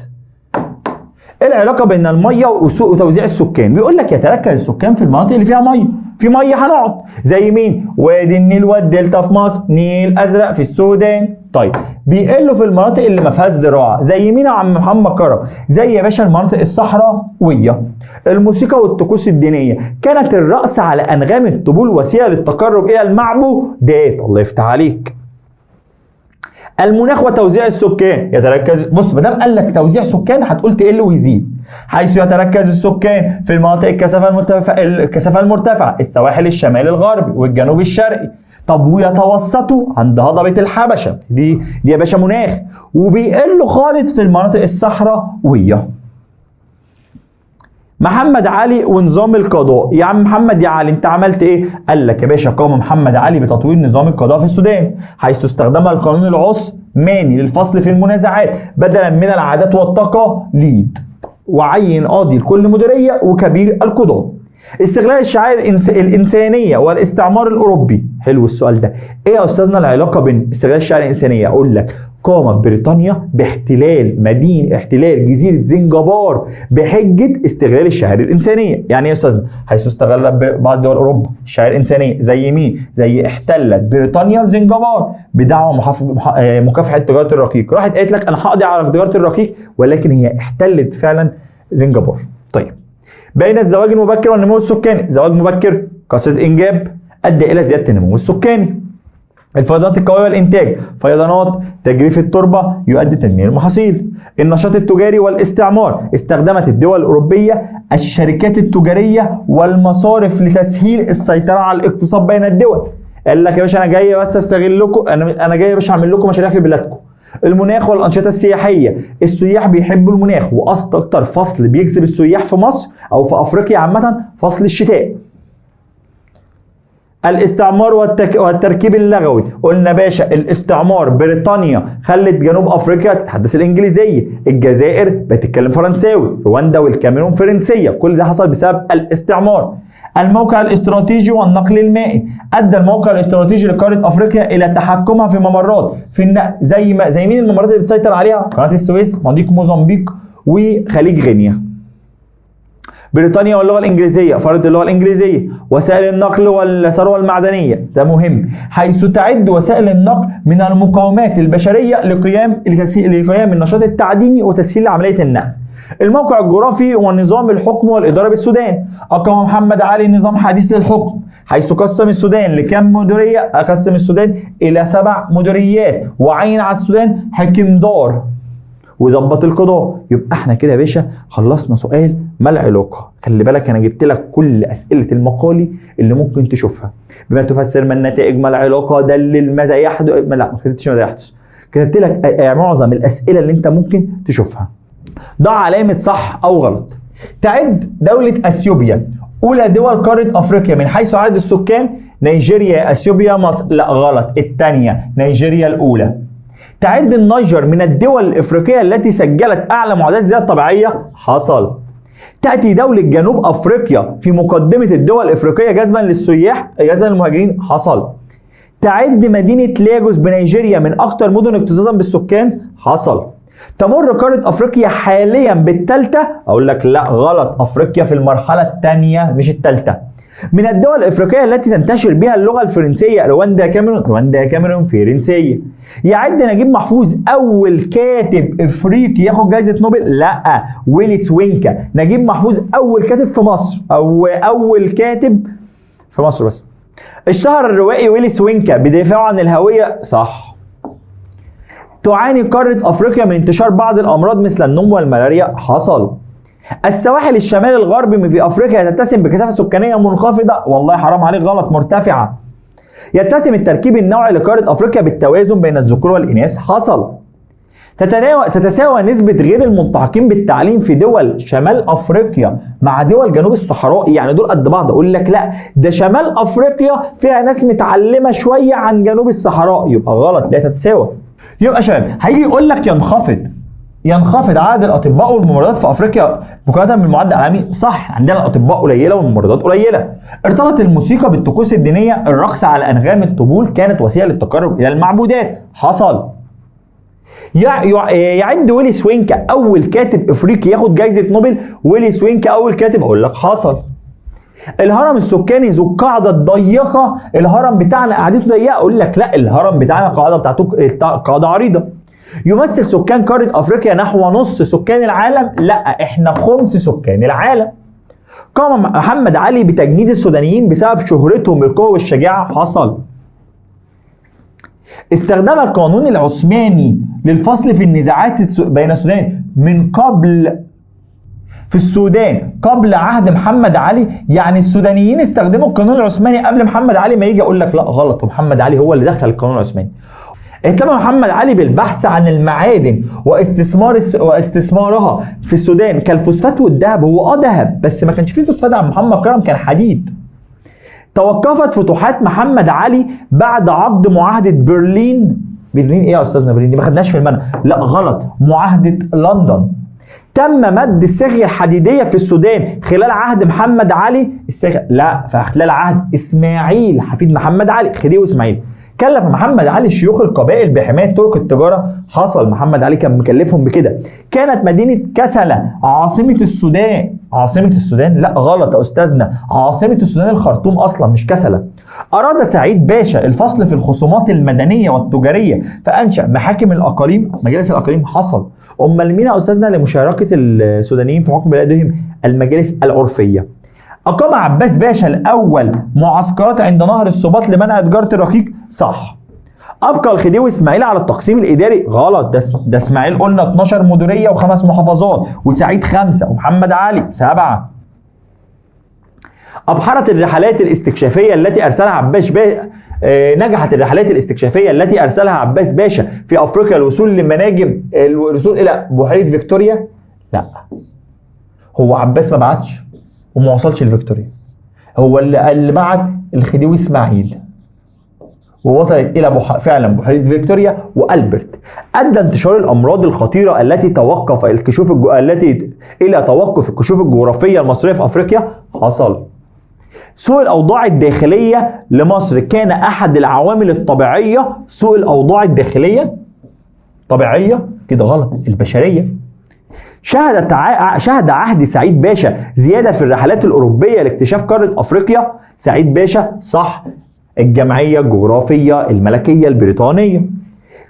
S1: ايه العلاقة بين المية وسوء توزيع السكان؟ بيقول لك يتركز السكان في المناطق اللي فيها مية، في مية هنقعد زي مين؟ وادي النيل والدلتا في مصر، نيل ازرق في السودان. طيب بيقلوا في المناطق اللي ما فيهاش زراعه، زي مين يا عم محمد كرم؟ زي يا باشا المناطق الصحراويه. الموسيقى والطقوس الدينيه، كانت الرقص على انغام الطبول وسيله للتقرب الى المعبودات. الله يفتح عليك. المناخ وتوزيع السكان يتركز، بص ما دام قال لك توزيع سكان هتقول تقل ويزيد، حيث يتركز السكان في المناطق الكثافه المرتفعه، السواحل الشمالي الغربي والجنوب الشرقي. طب ويتوسطوا عند هضبة الحبشة، دي يا باشا مناخ، وبيقلوا خالص في المناطق الصحراوية. محمد علي ونظام القضاء، يا عم محمد يا علي انت عملت ايه؟ قال لك يا باشا قام محمد علي بتطوير نظام القضاء في السودان، حيث استخدم القانون العثماني للفصل في المنازعات بدلا من العادات والتقاليد، وعين قاضي لكل مديرية وكبير القضاء. استغلال الشعائر الإنسانية والاستعمار الأوروبي. حلو السؤال ده. إيه يا أستاذنا العلاقة بين استغلال الشعائر الإنسانية؟ أقول لك قامت بريطانيا احتلال جزيرة زنجبار بحجة استغلال الشعائر الإنسانية. يعني إيه يا أستاذنا؟ حيث استغلت بعض دول أوروبا الشعائر الإنسانية، زي مين؟ زي احتلت بريطانيا زنجبار بدعوى مكافحة تجارة الرقيق، راحت قالت لك أنا هقضي على تجارة الرقيق، ولكن هي احتلت فعلا زنجبار. طيب بين الزواج المبكر والنمو السكاني، زواج مبكر كثرة إنجاب أدى إلى زيادة النمو السكاني. الفيضانات القوية والإنتاج، فيضانات تجريف التربة يؤدي تنمية المحاصيل. النشاط التجاري والاستعمار، استخدمت الدول الأوروبية الشركات التجارية والمصارف لتسهيل السيطرة على الاقتصاد بين الدول. قال لك يا باشا أنا جاي بس أستغلكم، أنا جاي يا باشا أعمل لكم مشاريع في بلادكم. المناخ والأنشطة السياحية، السياح بيحبوا المناخ، أكتر فصل بيجذب السياح في مصر أو في أفريقيا عامة فصل الشتاء. الاستعمار والتركيب اللغوي. قلنا باشا الاستعمار، بريطانيا خلت جنوب افريقيا تتحدث الانجليزيه، الجزائر بتتكلم فرنساوي، رواندا والكاميرون فرنسيه، كل ده حصل بسبب الاستعمار. الموقع الاستراتيجي والنقل المائي، ادى الموقع الاستراتيجي لقاره افريقيا الى تحكمها في ممرات في النقل، زي مين الممرات اللي بتسيطر عليها؟ قناه السويس، مضيق موزمبيق، وخليج غينيا. بريطانيا واللغه الانجليزيه، فرض اللغه الانجليزيه. وسائل النقل والثروه المعدنيه، ده مهم، حيث تعد وسائل النقل من المقومات البشريه لقيام النشاط التعديني وتسهيل عمليه النقل. الموقع الجغرافي ونظام الحكم والاداره بالسودان، اقام محمد علي نظام حديث للحكم، حيث قسم السودان لكم مديريه؟ قسم السودان الى 7 مديريات، وعين على السودان حكم دار وظبط القضاء. يبقى احنا كده يا باشا خلصنا سؤال ما العلاقه. خلي بالك انا جبت لك كل اسئله المقالي اللي ممكن تشوفها. بما تفسر ما النتائج، ما العلاقه، دلل ماذا يحدث، لا ما كتبتش ماذا يحدث، كتبت لك معظم الاسئله اللي انت ممكن تشوفها. ضع علامه صح او غلط. تعد دوله اثيوبيا اولى دول قاره افريقيا من حيث عدد السكان؟ نيجيريا، اثيوبيا، مصر. لا غلط، الثانيه نيجيريا الاولى. تعد النيجر من الدول الافريقيه التي سجلت اعلى معدلات الزياده الطبيعيه؟ حصل. تاتي دوله جنوب افريقيا في مقدمه الدول الافريقيه جذبا للسياح، جذبا للمهاجرين؟ حصل. تعد مدينه لاجوس بنيجيريا من اكثر مدن اكتظاظا بالسكان؟ حصل. تمر قاره افريقيا حاليا بالثالثه؟ اقول لك لا غلط، افريقيا في المرحله الثانيه مش الثالثه. من الدول الافريقيه التي تنتشر بها اللغه الفرنسيه؟ رواندا، كاميرون فرنسيه. يعد نجيب محفوظ اول كاتب افريقي ياخد جائزه نوبل؟ لا، ويليس وينكا. نجيب محفوظ اول كاتب في مصر، او اول كاتب في مصر بس. اشتهر الروائي ويليس وينكا بدفاعه عن الهويه؟ صح. تعاني قاره افريقيا من انتشار بعض الامراض مثل النوم والملاريا؟ حصل. السواحل الشمال الغربي في افريقيا تتسم بكثافه سكانيه منخفضه؟ والله حرام عليك غلط، مرتفعه. يتسم التركيب النوعي لقاره افريقيا بالتوازن بين الذكور والاناث؟ حصل. تتساوى نسبه غير الملتحقين بالتعليم في دول شمال افريقيا مع دول جنوب الصحراء، يعني دول قد بعض؟ اقول لك لا، ده شمال افريقيا فيها ناس متعلمه شويه عن جنوب الصحراء، يبقى غلط، لا تتساوى. يبقى شباب هيجي يقول لك ينخفض عدد الاطباء والممرضات في افريقيا مقارنه بالمعدل العالمي؟ صح، عندنا الاطباء قليله والممرضات قليله. ارتبط الموسيقى بالطقوس الدينيه؟ الرقص على انغام الطبول كانت وسيله للتقرب الى المعبودات؟ حصل. يعد ويليس وينكا اول كاتب افريقي ياخد جائزه نوبل؟ ويليس وينكا اول كاتب؟ اقول لك حصل. الهرم السكاني ذو القاعده الضيقه، الهرم بتاعنا قاعدته ضيقه؟ اقول لك لا، الهرم بتاعنا القاعده بتاعته قاعده عريضه. يمثل سكان قاره افريقيا نحو نص سكان العالم؟ لا، احنا خمس سكان العالم. قام محمد علي بتجنيد السودانيين بسبب شهرتهم بالقوه والشجاعه؟ حصل. استخدم القانون العثماني للفصل في النزاعات بين السودان من قبل في السودان قبل عهد محمد علي؟ يعني السودانيين استخدموا القانون العثماني قبل محمد علي ما يجي؟ اقول لك لا غلط، ومحمد علي هو اللي دخل القانون العثماني. اهتم محمد علي بالبحث عن المعادن واستثمارها في السودان كالفوسفات والذهب. هو ذهب بس ما كانش فيه فوسفات عن محمد كرم، كان حديد. توقفت فتوحات محمد علي بعد عقد معاهدة برلين ايه يا استاذنا؟ برلين دي ما خدناش في المنهج. لا غلط، معاهدة لندن. تم مد الصاغة الحديدية في السودان خلال عهد محمد علي؟ الصاغة لا، في خلال عهد اسماعيل حفيد محمد علي، خديوي اسماعيل. كلف محمد علي شيوخ القبائل بحماية طرق التجارة؟ حصل، محمد علي كان مكلفهم بكده. كانت مدينة كسلة عاصمة السودان؟ عاصمة السودان؟ لا غلط يا أستاذنا، عاصمة السودان الخرطوم أصلا مش كسلة. أراد سعيد باشا الفصل في الخصومات المدنية والتجارية فأنشأ محاكم الأقاليم، مجالس الأقاليم؟ حصل. أمال مين يا أستاذنا لمشاركة السودانيين في حكم بلادهم؟ المجالس العرفية. أقام عباس باشا الأول معسكرات عند نهر السباط لمنع تجارة الرقيق؟ صح. أبقى الخديوي إسماعيل على التقسيم الإداري؟ غلط، ده إسماعيل قلنا 12 مديرية و5 محافظات، وسعيد 5، ومحمد علي 7. أبحرت الرحلات الاستكشافية التي أرسلها عباس باشا نجحت الرحلات الاستكشافية التي أرسلها عباس باشا في أفريقيا الوصول لمناجم الوصول إلى بحيرة فيكتوريا؟ لا، هو عباس ما بعتش وما وصلش لفيكتوريا، هو اللي بعت الخديوي اسماعيل، ووصلت الى فعلا بحيره فيكتوريا والبرت. ادى انتشار الامراض الخطيره التي الى توقف الكشوف الجغرافيه المصريه في افريقيا حصل. سوء الاوضاع الداخليه لمصر كان احد العوامل الطبيعيه. سوء الاوضاع الداخليه طبيعيه كده غلط، البشريه. شهد عهد سعيد باشا زياده في الرحلات الاوروبيه لاكتشاف قاره افريقيا. سعيد باشا صح، الجمعيه الجغرافيه الملكيه البريطانيه.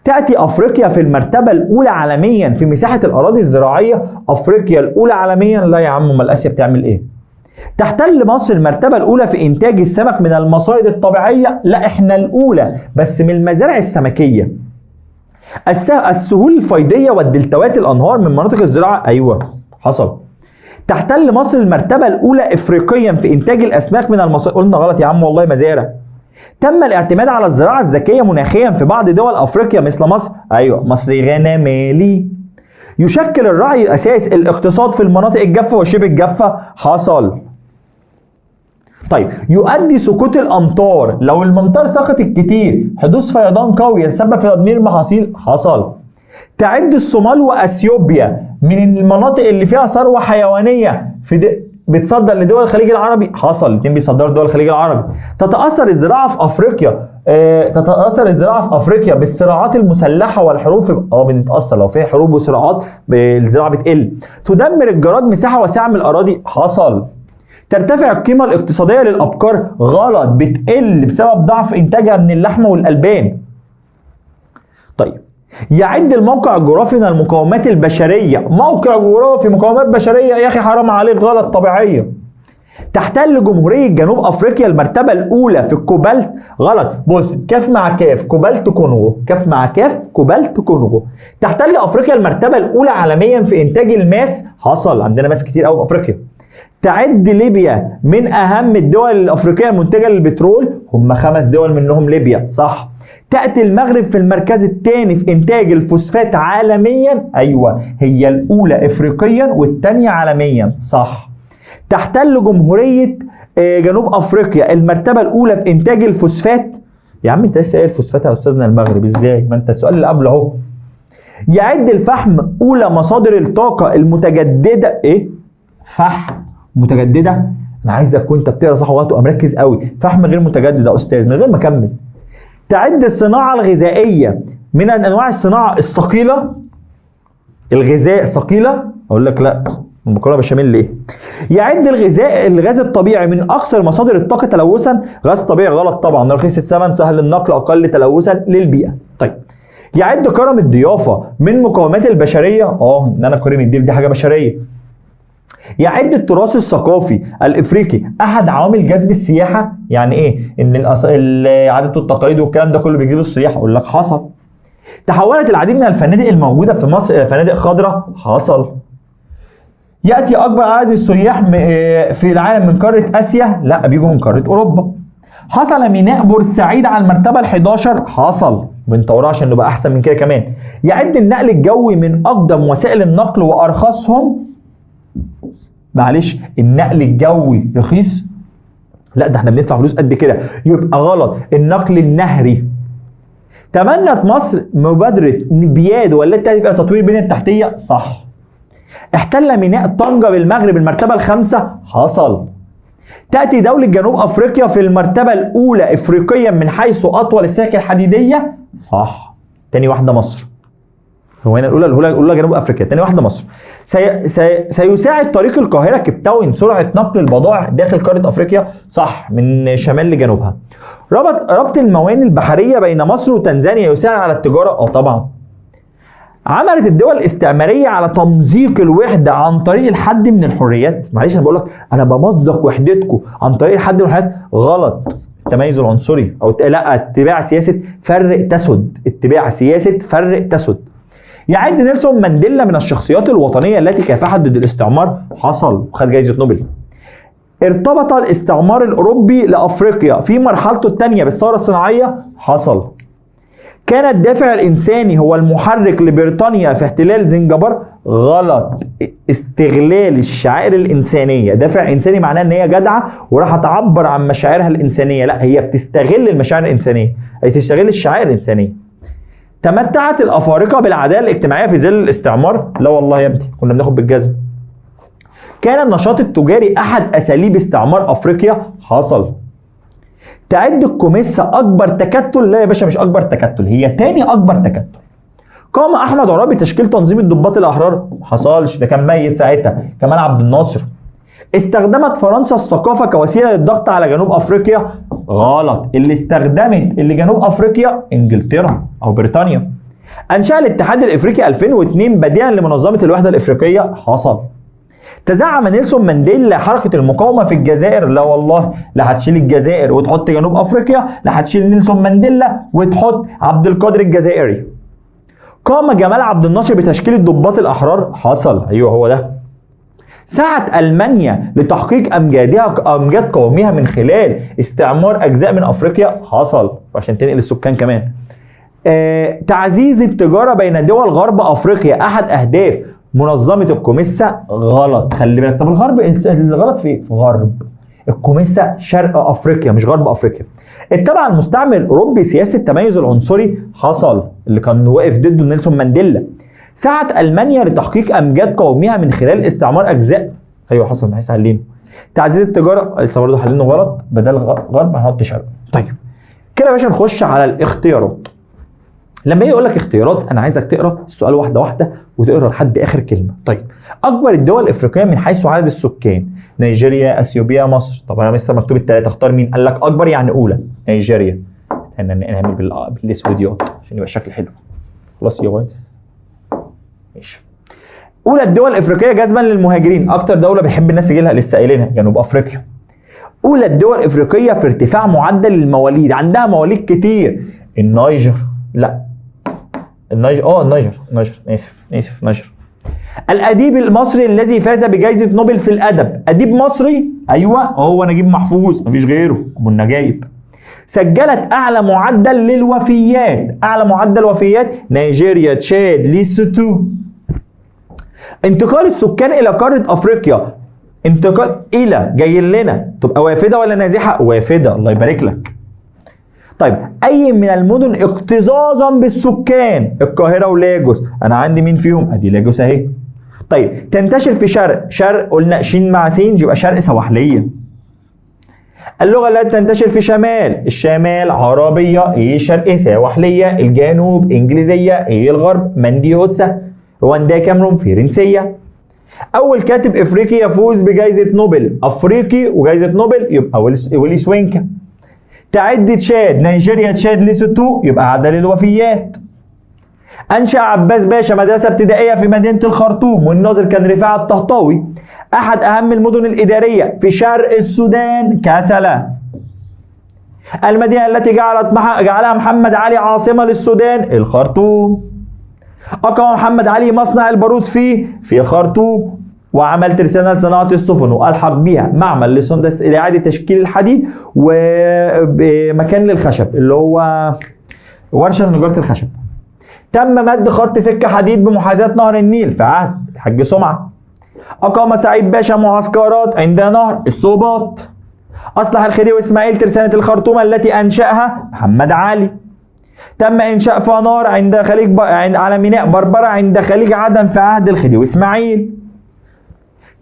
S1: تأتي أفريقيا في المرتبة الأولى عالميا في مساحة الأراضي الزراعية. أفريقيا الأولى عالميا؟ لا يا عم، أمال آسيا بتعمل إيه؟ تحتل مصر المرتبة الأولى في إنتاج السمك من المصائد الطبيعية؟ لا، إحنا الأولى بس من المزارع السمكية. السهول الفيضية والدلتوات الأنهار من مناطق الزراعة؟ أيوة حصل. تحتل مصر المرتبة الأولى إفريقيا في إنتاج الأسماك من المصائد؟ قلنا غلط يا عم والله، مزارع. تم الاعتماد على الزراعة الذكية مناخيا في بعض دول أفريقيا مثل مصر؟ أيوة، مصر غنمالي. يشكل الرعي أساس الاقتصاد في المناطق الجافة وشبه الجافة؟ حصل. طيب، يؤدي سقوط الأمطار لو الممطار سقطت كتير حدوث فيضان قوي يتسبب في تدمير المحاصيل؟ حصل. تعد الصومال وأثيوبيا من المناطق اللي فيها ثروة حيوانية بتصدر لدول الخليج العربي؟ حصل، الاثنين بيصدروا لدول الخليج العربي. تتأثر الزراعة في أفريقيا بالصراعات المسلحة والحروب؟ بتتأثر، لو في حروب وصراعات الزراعة بتقل. تدمر الجراد مساحة واسعة من الأراضي؟ حصل. ترتفع القيمة الاقتصادية للأبقار؟ غلط، بتقل بسبب ضعف إنتاجها من اللحمة والألبان. طيب، يعد الموقع الجغرافي من المقومات البشرية؟ موقع جغرافي مقومات بشرية يا أخي حرام عليك، غلط، طبيعية. تحتل جمهورية جنوب أفريقيا المرتبة الأولى في الكوبالت؟ غلط. بص، كاف مع كاف كوبالت كونغو، كاف مع كاف كوبالت كونغو. تحتل أفريقيا المرتبة الأولى عالميا في إنتاج الماس؟ حصل، عندنا ماس كتير أوي في أفريقيا. تعد ليبيا من أهم الدول الأفريقية المنتجة للبترول؟ هم 5 دول منهم ليبيا، صح. تأتي المغرب في المركز الثاني في إنتاج الفوسفات عالميا؟ أيوة، هي الأولى إفريقيا والثانية عالميا، صح. تحتل جمهورية جنوب أفريقيا المرتبة الأولى في إنتاج الفوسفات؟ يا عم أنت لسه قايل الفوسفات يا أستاذنا المغرب، إزاي؟ ما أنت السؤال اللي قبله أهو. يعد الفحم أولى مصادر الطاقة المتجددة؟ إيه؟ فحم متجددة؟ أنا عايزك وأنت بتقرا صح وتبقى مركز قوي. فحم غير متجدد يا أستاذ، من غير ما أكمل. تعد الصناعة الغذائية من أنواع الصناعة الثقيلة؟ الغذاء ثقيلة؟ أقول لك لا، المكرونة بشاميل ليه؟ يعد الغاز الطبيعي من أكثر مصادر الطاقة تلوثا؟ غاز طبيعي؟ غلط طبعا، رخيص الثمن سهل النقل أقل تلوثا للبيئة. طيب، يعد كرم الضيافة من مقومات البشرية؟ إن أنا كريم الضيف دي حاجة بشرية. يعد التراث الثقافي الافريقي احد عوامل جذب السياحه؟ يعني ايه؟ ان العادات والتقاليد والكلام ده كله بيجذب السياح؟ اقول لك حصل. تحولت العديد من الفنادق الموجوده في مصر الى فنادق خضراء؟ حصل. ياتي اكبر عدد السياح في العالم من قاره اسيا؟ لا، بيجوا من قاره اوروبا. حصل ميناء بورسعيد على المرتبه ال11؟ حصل، بنطورها عشان نبقى احسن من كده كمان. يعد النقل الجوي من اقدم وسائل النقل وارخصهم؟ معلش، النقل الجوي رخيص؟ لا، ده احنا بندفع فلوس قد كده، يبقى غلط. النقل النهري. تمنت مصر مبادرة بياد والتي تبقى تطوير البنية التحتية؟ صح. احتل ميناء طنجة بالمغرب المرتبة ال5؟ حصل. تأتي دولة جنوب أفريقيا في المرتبة الأولى إفريقيا من حيث أطول السكك الحديدية؟ صح. تاني واحدة مصر. هو هنا الأولى جنوب أفريقيا، تاني واحدة مصر. سيساعد طريق القاهرة كيب تاون سرعة نقل البضائع داخل قارة أفريقيا؟ صح، من شمال لجنوبها. ربط الموانئ البحرية بين مصر وتنزانيا يساعد على التجارة؟ طبعا. عملت الدول الاستعمارية على تمزيق الوحدة عن طريق الحد من الحريات؟ معلش أنا بقول لك أنا بمزق وحدتكم عن طريق الحد من الحريات؟ غلط. التميز العنصري أو لا، اتباع سياسة فرق تسد، اتباع سياسة فرق تسد. يعد نيلسون مانديلا من الشخصيات الوطنية التي كافحت ضد الاستعمار؟ حصل، وخد جائزة نوبل. ارتبط الاستعمار الأوروبي لأفريقيا في مرحلته الثانية بالثورة الصناعية؟ حصل. كان الدافع الإنساني هو المحرك لبريطانيا في احتلال زنجبار. غلط. استغلال الشعائر الإنسانية. دافع إنساني معناه إن هي جدعة وراح تعبر عن مشاعرها الإنسانية، لا هي بتستغل المشاعر الإنسانية، هي تستغل الشعائر الإنسانية. تمتعت الأفارقة بالعدالة الاجتماعية في ظل الاستعمار؟ لا والله يا ابني، كنا بناخد بالجزم. كان النشاط التجاري أحد أساليب استعمار أفريقيا؟ حصل. تعد الكوميسا أكبر تكتل؟ لا يا باشا، مش أكبر تكتل، هي تاني أكبر تكتل. قام أحمد عرابي بتشكيل تنظيم الضباط الأحرار؟ حصلش، ده كان ميت ساعتها. كمال عبد الناصر. استخدمت فرنسا الثقافة كوسيلة للضغط على جنوب أفريقيا؟ غلط. اللي استخدمت جنوب أفريقيا إنجلترا أو بريطانيا. أنشأ الاتحاد الإفريقي 2002 بديلا لمنظمة الوحدة الإفريقية؟ حصل. تزعم نيلسون مانديلا حركة المقاومة في الجزائر؟ لا والله، لا هتشيل الجزائر وتحط جنوب أفريقيا، لا هتشيل نيلسون مانديلا وتحط عبد القادر الجزائري. قام جمال عبد الناصر بتشكيل الضباط الأحرار؟ حصل. أيوه هو ده. سعت ألمانيا لتحقيق أمجاد قومها من خلال استعمار أجزاء من أفريقيا؟ حصل، عشان تنقل السكان كمان. تعزيز التجارة بين دول غرب أفريقيا أحد أهداف منظمة الكوميسا؟ غلط. خلي بالك، طب الغرب الغلط في غرب الكوميسا شرق أفريقيا مش غرب أفريقيا. اتبع المستعمر الأوروبي سياسة التميز العنصري؟ حصل، اللي كان واقف ضده نيلسون مانديلا. سعت ألمانيا لتحقيق أمجاد قومها من خلال استعمار أجزاء؟ أيوه حصل، ما حلينه. تعزيز التجارة لسه برضه حلينه غلط، بدل غرب هنحط شرق. طيب كده يا باشا نخش على الاختيارات. لما يجي يقول لك اختيارات انا عايزك تقرا السؤال واحده واحده وتقرا لحد اخر كلمه. طيب اكبر الدول الافريقيه من حيث عدد السكان؟ نيجيريا، اثيوبيا، مصر. طب انا لسه مكتوب الثلاثه، اختار مين؟ قال لك اكبر يعني اولى نيجيريا. استنى نعمل بالاسوديات عشان يبقى الشكل حلو. خلاص يا واد ماشي. اولى الدول الافريقيه جذبا للمهاجرين، اكتر دوله بيحب الناس تجي لها لسه قايلينها جنوب افريقيا. اولى الدول الافريقيه في ارتفاع معدل المواليد، عندها مواليد كتير. النيجر. لا النيجر اسف نيجر. الاديب المصري الذي فاز بجائزه نوبل في الادب؟ اديب مصري؟ ايوه هو نجيب محفوظ، مفيش غيره، ابو النجايب. سجلت اعلى معدل للوفيات، اعلى معدل وفيات نيجيريا، تشاد، ليسوتو. انتقال السكان الى قاره افريقيا، انتقال الى جاي لنا، تبقى وافده ولا نازحه؟ وافده، الله يبارك لك. طيب اي من المدن اكتظاظا بالسكان؟ القاهره ولاجوس. انا عندي مين فيهم؟ ادي لاجوس اهي. طيب تنتشر في شرق قلنا شين مع سين يبقى شرق سواحليه. اللغه التي تنتشر في الشمال عربيه، ايه الشرق سواحليه، الجنوب انجليزيه، ايه الغرب منديوسا، رواندا كاميرون فرنسيه. اول كاتب افريقي يفوز بجائزه نوبل، افريقي وجائزه نوبل يبقى ويلي سوينكا. تعد تشاد، نيجيريا، تشاد، ليسوتو، يبقى عدد الوفيات. أنشأ عباس باشا مدرسة ابتدائية في مدينة الخرطوم، والناظر كان رفاعة الطهطاوي. أحد أهم المدن الإدارية في شرق السودان كسلا. المدينة التي جعلها محمد علي عاصمة للسودان الخرطوم. أقام محمد علي مصنع البارود في الخرطوم، وعمل ترسانة لصناعة السفن، وألحق بها معمل لإعادة تشكيل الحديد ومكان للخشب اللي هو ورشة لنجارة الخشب. تم مد خط سكة حديد بمحاذاة نهر النيل في عهد الحاج سمعة. أقام سعيد باشا معسكرات عند نهر الصوباط. أصلح الخديوي إسماعيل ترسانة الخرطوم التي أنشأها محمد علي. تم إنشاء فنار عند خليج على ميناء بربرة عند خليج عدن في عهد الخديوي إسماعيل.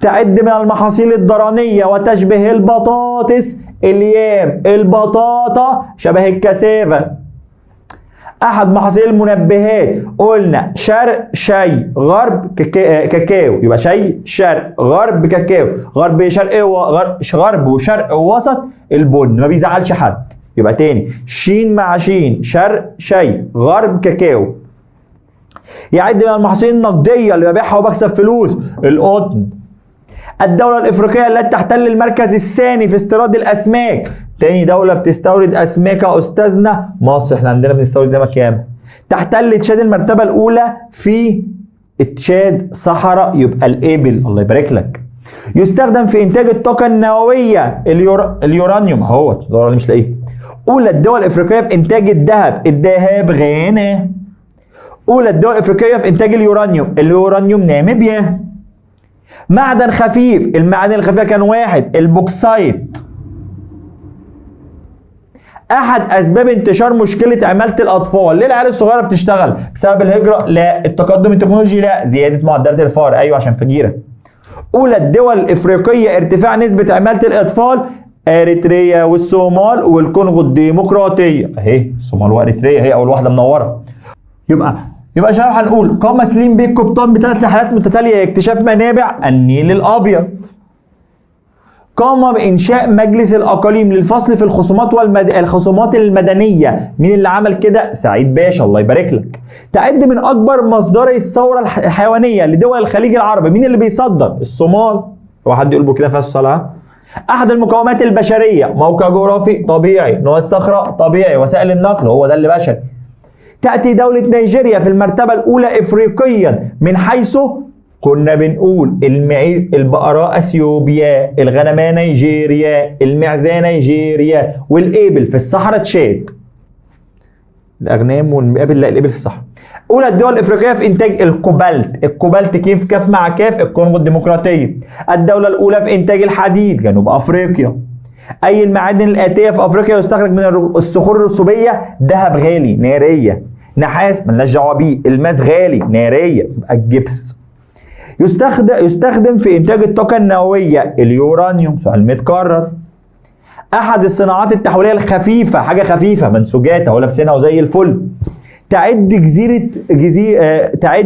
S1: تعد من المحاصيل الضرانية وتشبه البطاطس اليام، البطاطا شبه الكسافة. أحد محاصيل المنبهات قلنا شرق شاي، غرب كاكاو، يبقى شاي شرق، غرب كاكاو، غرب شرق غرب وشرق ووسط البن، ما بيزعلش حد. يبقى تاني شين مع شين، شرق شاي، غرب كاكاو. يعد من المحاصيل النقدية اللي ببيعها وبكسب فلوس القطن. الدولة الإفريقية التي تحتل المركز الثاني في استيراد الأسماك. تاني دولة بتستورد أسماك يا أستاذنا مصر، احنا عندنا بنستورد سمك ياما. تحتل تشاد المرتبة الأولى في تشاد صحراء، يبقى الإبل، الله يبارك لك. يستخدم في إنتاج الطاقة النووية اليورانيوم، اهو اللي مش لاقيه. اولى الدول الافريقيه في انتاج الذهب غانا. اولى الدول الافريقيه في انتاج اليورانيوم ناميبيا. معدن خفيف، المعادن الخفيفه كان واحد البوكسايت. احد اسباب انتشار مشكله عماله الاطفال، ليه العيال الصغيره بتشتغل؟ بسبب الهجره؟ لا. التقدم التكنولوجي؟ لا. زياده معدلات الفقر؟ ايوه عشان فجيره. اولى الدول الافريقيه ارتفاع نسبه عماله الاطفال اريتريا والصومال والكونغو الديمقراطيه. اهي الصومال واريتريا هي اول واحده منوره. يبقى يا شباب هنقول قام سليم بيه القبطان ب3 رحلات متتاليه اكتشاف منابع النيل الابيض. قام بإنشاء مجلس الأقاليم للفصل في الخصومات المدنية. مين اللي عمل كده؟ سعيد باشا الله يبارك لك. تعد من أكبر مصدري الثورة الحيوانية لدول الخليج العربي. مين اللي بيصدر؟ الصومال. هو حد يقول بوركينا فاسو صلاة؟ أحد المقومات البشرية موقع جغرافي طبيعي، نوع الصخرة طبيعي، وسائل النقل هو ده اللي بشري. تأتي دولة نيجيريا في المرتبة الأولى إفريقيا من حيث كنا بنقول البقرة اثيوبيا، الغنمة نيجيريا، المعزة نيجيريا، والإبل في الصحراء تشاد. الأغنام والإبل، لا الإبل في الصحراء. أولى الدول الإفريقية في إنتاج الكوبالت كيف كاف مع كاف الكونغو الديمقراطية. الدولة الأولى في إنتاج الحديد جنوب أفريقيا. أي المعادن الآتية في أفريقيا يستخرج من الصخور الرسوبية؟ ذهب غالي نارية، نحاس ملناش دعوة بيه، الماس غالي نارية يبقى الجبس. يستخدم في إنتاج الطاقة النووية اليورانيوم، سؤال متكرر. أحد الصناعات التحويلية الخفيفة، حاجة خفيفة منسوجات أهو لابسينها وزي الفل. تعد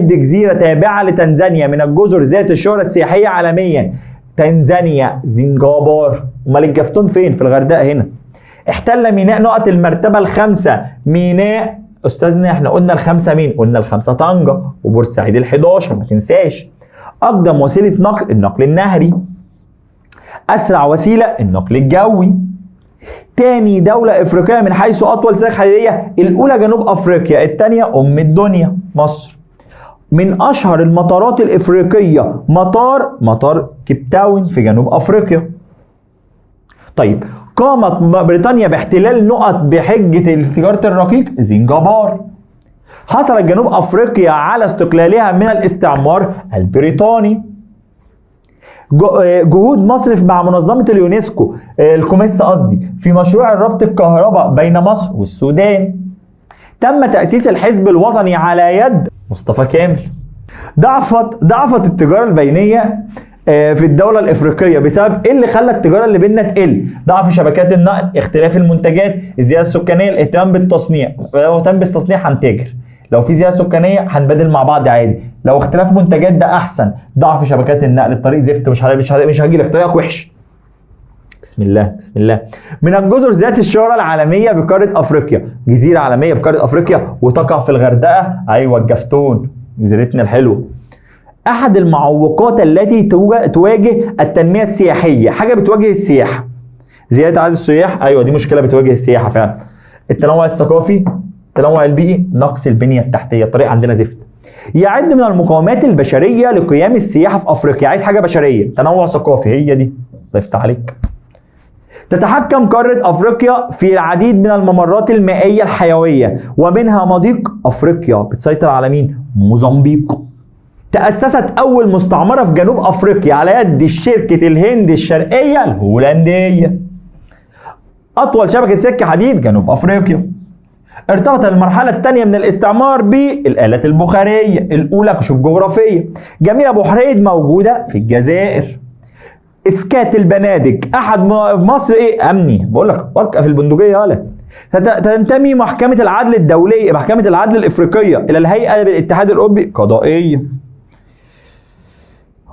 S1: جزيرة تابعة لتنزانيا من الجزر ذات الشهرة السياحية عالميا. تنزانيا زنجبار. أمال الجفتون فين؟ في الغردقة هنا. احتل ميناء نقط المرتبة ال5 ميناء أستاذنا احنا قلنا ال5 مين؟ قلنا ال5 طنجة وبورسعيد ال11 ما تنساش. أقدم وسيلة نقل النقل النهري. أسرع وسيلة النقل الجوي. تاني دولة إفريقية من حيث أطول ساق حديدية، الأولى جنوب أفريقيا، الثانية أم الدنيا مصر. من أشهر المطارات الإفريقية مطار كيب تاون في جنوب أفريقيا. طيب قامت بريطانيا باحتلال نقط بحجة تجارة الرقيق زنجبار. حصلت جنوب أفريقيا على استقلالها من الاستعمار البريطاني. جهود مصر مع منظمة اليونسكو الكوميس في مشروع ربط الكهرباء بين مصر والسودان. تم تأسيس الحزب الوطني على يد مصطفى كامل. ضعفت التجارة البينية في الدولة الإفريقية بسبب إيه اللي خلى التجارة اللي بيننا تقل؟ ضعف شبكات النقل، اختلاف المنتجات، الزيادة السكانية، الاهتمام بالتصنيع. لو اهتم بالتصنيع هنتاجر، لو في زيادة سكانية هنبادل مع بعض عادي، لو اختلاف منتجات ده أحسن. ضعف شبكات النقل، الطريق زفت، مش هاجي لك طريقك وحش. بسم الله. من الجزر ذات الشهرة العالمية بقارة أفريقيا، جزيرة عالمية بقارة أفريقيا وتقع في الغردقة. أيوة الجفتون جزيرتنا الحلوة. أحد المعوقات التي تواجه التنمية السياحية، حاجة بتواجه السياحة، زيادة عدد السياح. أيوة دي مشكلة بتواجه السياحة فعلا. التنوع الثقافي، التنوع البيئي، نقص البنية التحتية، الطريق عندنا زفت. يعد من المقومات البشرية لقيام السياحة في أفريقيا. عايز حاجة بشرية، تنوع ثقافي، هي دي ضفت عليك. تتحكم قارة أفريقيا في العديد من الممرات المائية الحيوية ومنها مضيق أفريقيا. بتسيطر على مين؟ موزمبيق. تأسست أول مستعمرة في جنوب أفريقيا على يد شركة الهند الشرقية الهولندية. أطول شبكة سكة حديد جنوب أفريقيا. ارتبطت المرحلة الثانية من الاستعمار بالآلات البخارية. الأولى كشوف جغرافية. جميلة أبو حريد موجودة في الجزائر. إسكات البنادق أحد مصر إيه؟ أمني، بقول لك وقف البندقية يالا. تنتمي محكمة العدل الدولية، محكمة العدل الإفريقية إلى الهيئة بالاتحاد الأوروبي قضائية.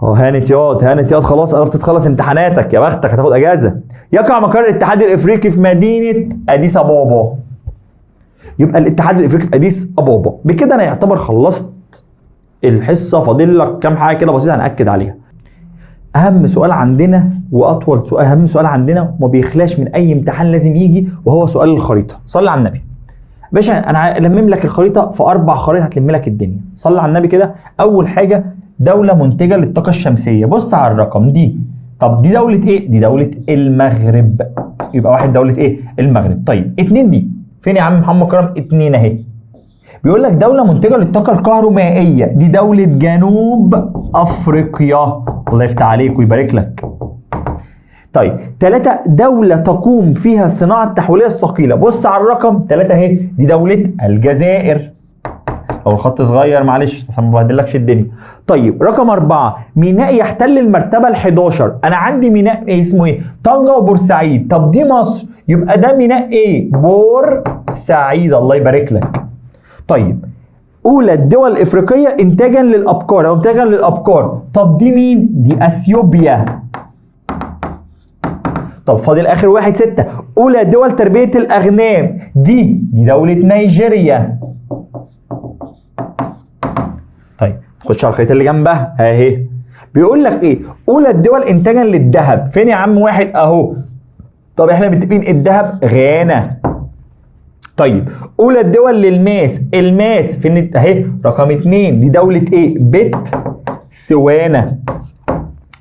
S1: هانت ياض خلاص قربت تخلص امتحاناتك، يا بختك هتاخد اجازه. يقع مقر الاتحاد الافريقي في مدينه اديس ابابا. يبقى الاتحاد الافريقي في اديس ابابا. بكده انا يعتبر خلصت الحصه، فاضل لك كام حاجه كده بسيطه هنأكد عليها. اهم سؤال عندنا واطول سؤال، اهم سؤال عندنا وما بيخلاش من اي امتحان لازم يجي، وهو سؤال الخريطه. صلي على النبي باشا، انا المم لك الخريطه في 4 خرائط هتلم لك الدنيا. صلي على النبي كده. اول حاجه دولة منتجة للطاقة الشمسية، بص على الرقم دي. طب دي دولة ايه؟ دي دولة المغرب. يبقى 1 دولة ايه؟ المغرب. طيب 2 دي فين يا عم محمد كرم؟ 2 اهي. بيقول لك دولة منتجة للطاقة الكهرومائية، دي دولة جنوب افريقيا. الله يفتح عليك ويبارك لك. طيب 3 دولة تقوم فيها الصناعة التحويلية الثقيلة. بص على الرقم 3 اهي، دي دولة الجزائر. او الخط صغير معلش عشان ما بهدلكش الدنيا. طيب رقم 4 ميناء يحتل المرتبة ال11. انا عندي ميناء ايه اسمه ايه؟ طنجة وبورسعيد. طب دي مصر، يبقى ده ميناء ايه؟ بورسعيد. الله يبارك لك. طيب اولى الدول الافريقية انتاجا للابقار او انتاجا للابقار. طب دي مين؟ دي اثيوبيا. طب فاضل اخر واحد 6 اولى دول تربية الاغنام. دي دولة نيجيريا. طيب نخش على الخريطة اللي جنبها اهي. بيقول لك ايه؟ اولى الدول انتاجا للذهب. فين يا عم؟ 1 اهو. طب احنا متفقين الذهب غانا. طيب اولى الدول للماس. الماس فين اهي؟ رقم 2 دي دولة ايه؟ بتسوانا.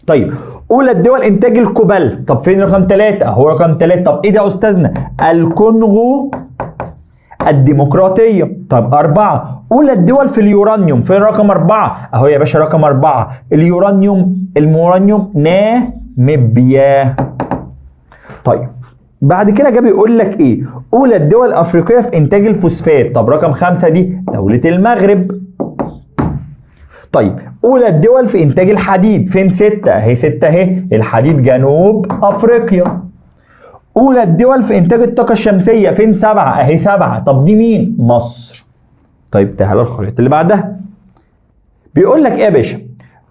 S1: طيب اولى الدول انتاج الكوبالت. طب فين رقم 3 اهو؟ رقم 3. طب ايه ده يا استاذنا؟ الكونغو الديمقراطية. طب 4 اولى الدول في اليورانيوم. فين رقم 4 اهو يا باشا؟ رقم 4 اليورانيوم. ناميبيا. طيب بعد كده جاي بيقول لك ايه؟ اولى الدول الافريقيه في انتاج الفوسفات. طب رقم 5 دي دوله المغرب. طيب اولى الدول في انتاج الحديد. فين 6 اهي؟ 6 اهي الحديد جنوب افريقيا. اولى الدول في انتاج الطاقه الشمسيه. فين 7 اهي؟ 7. طب دي مين؟ مصر. طيب تعالى الخريطه اللي بعدها. بيقول لك ايه يا باشا؟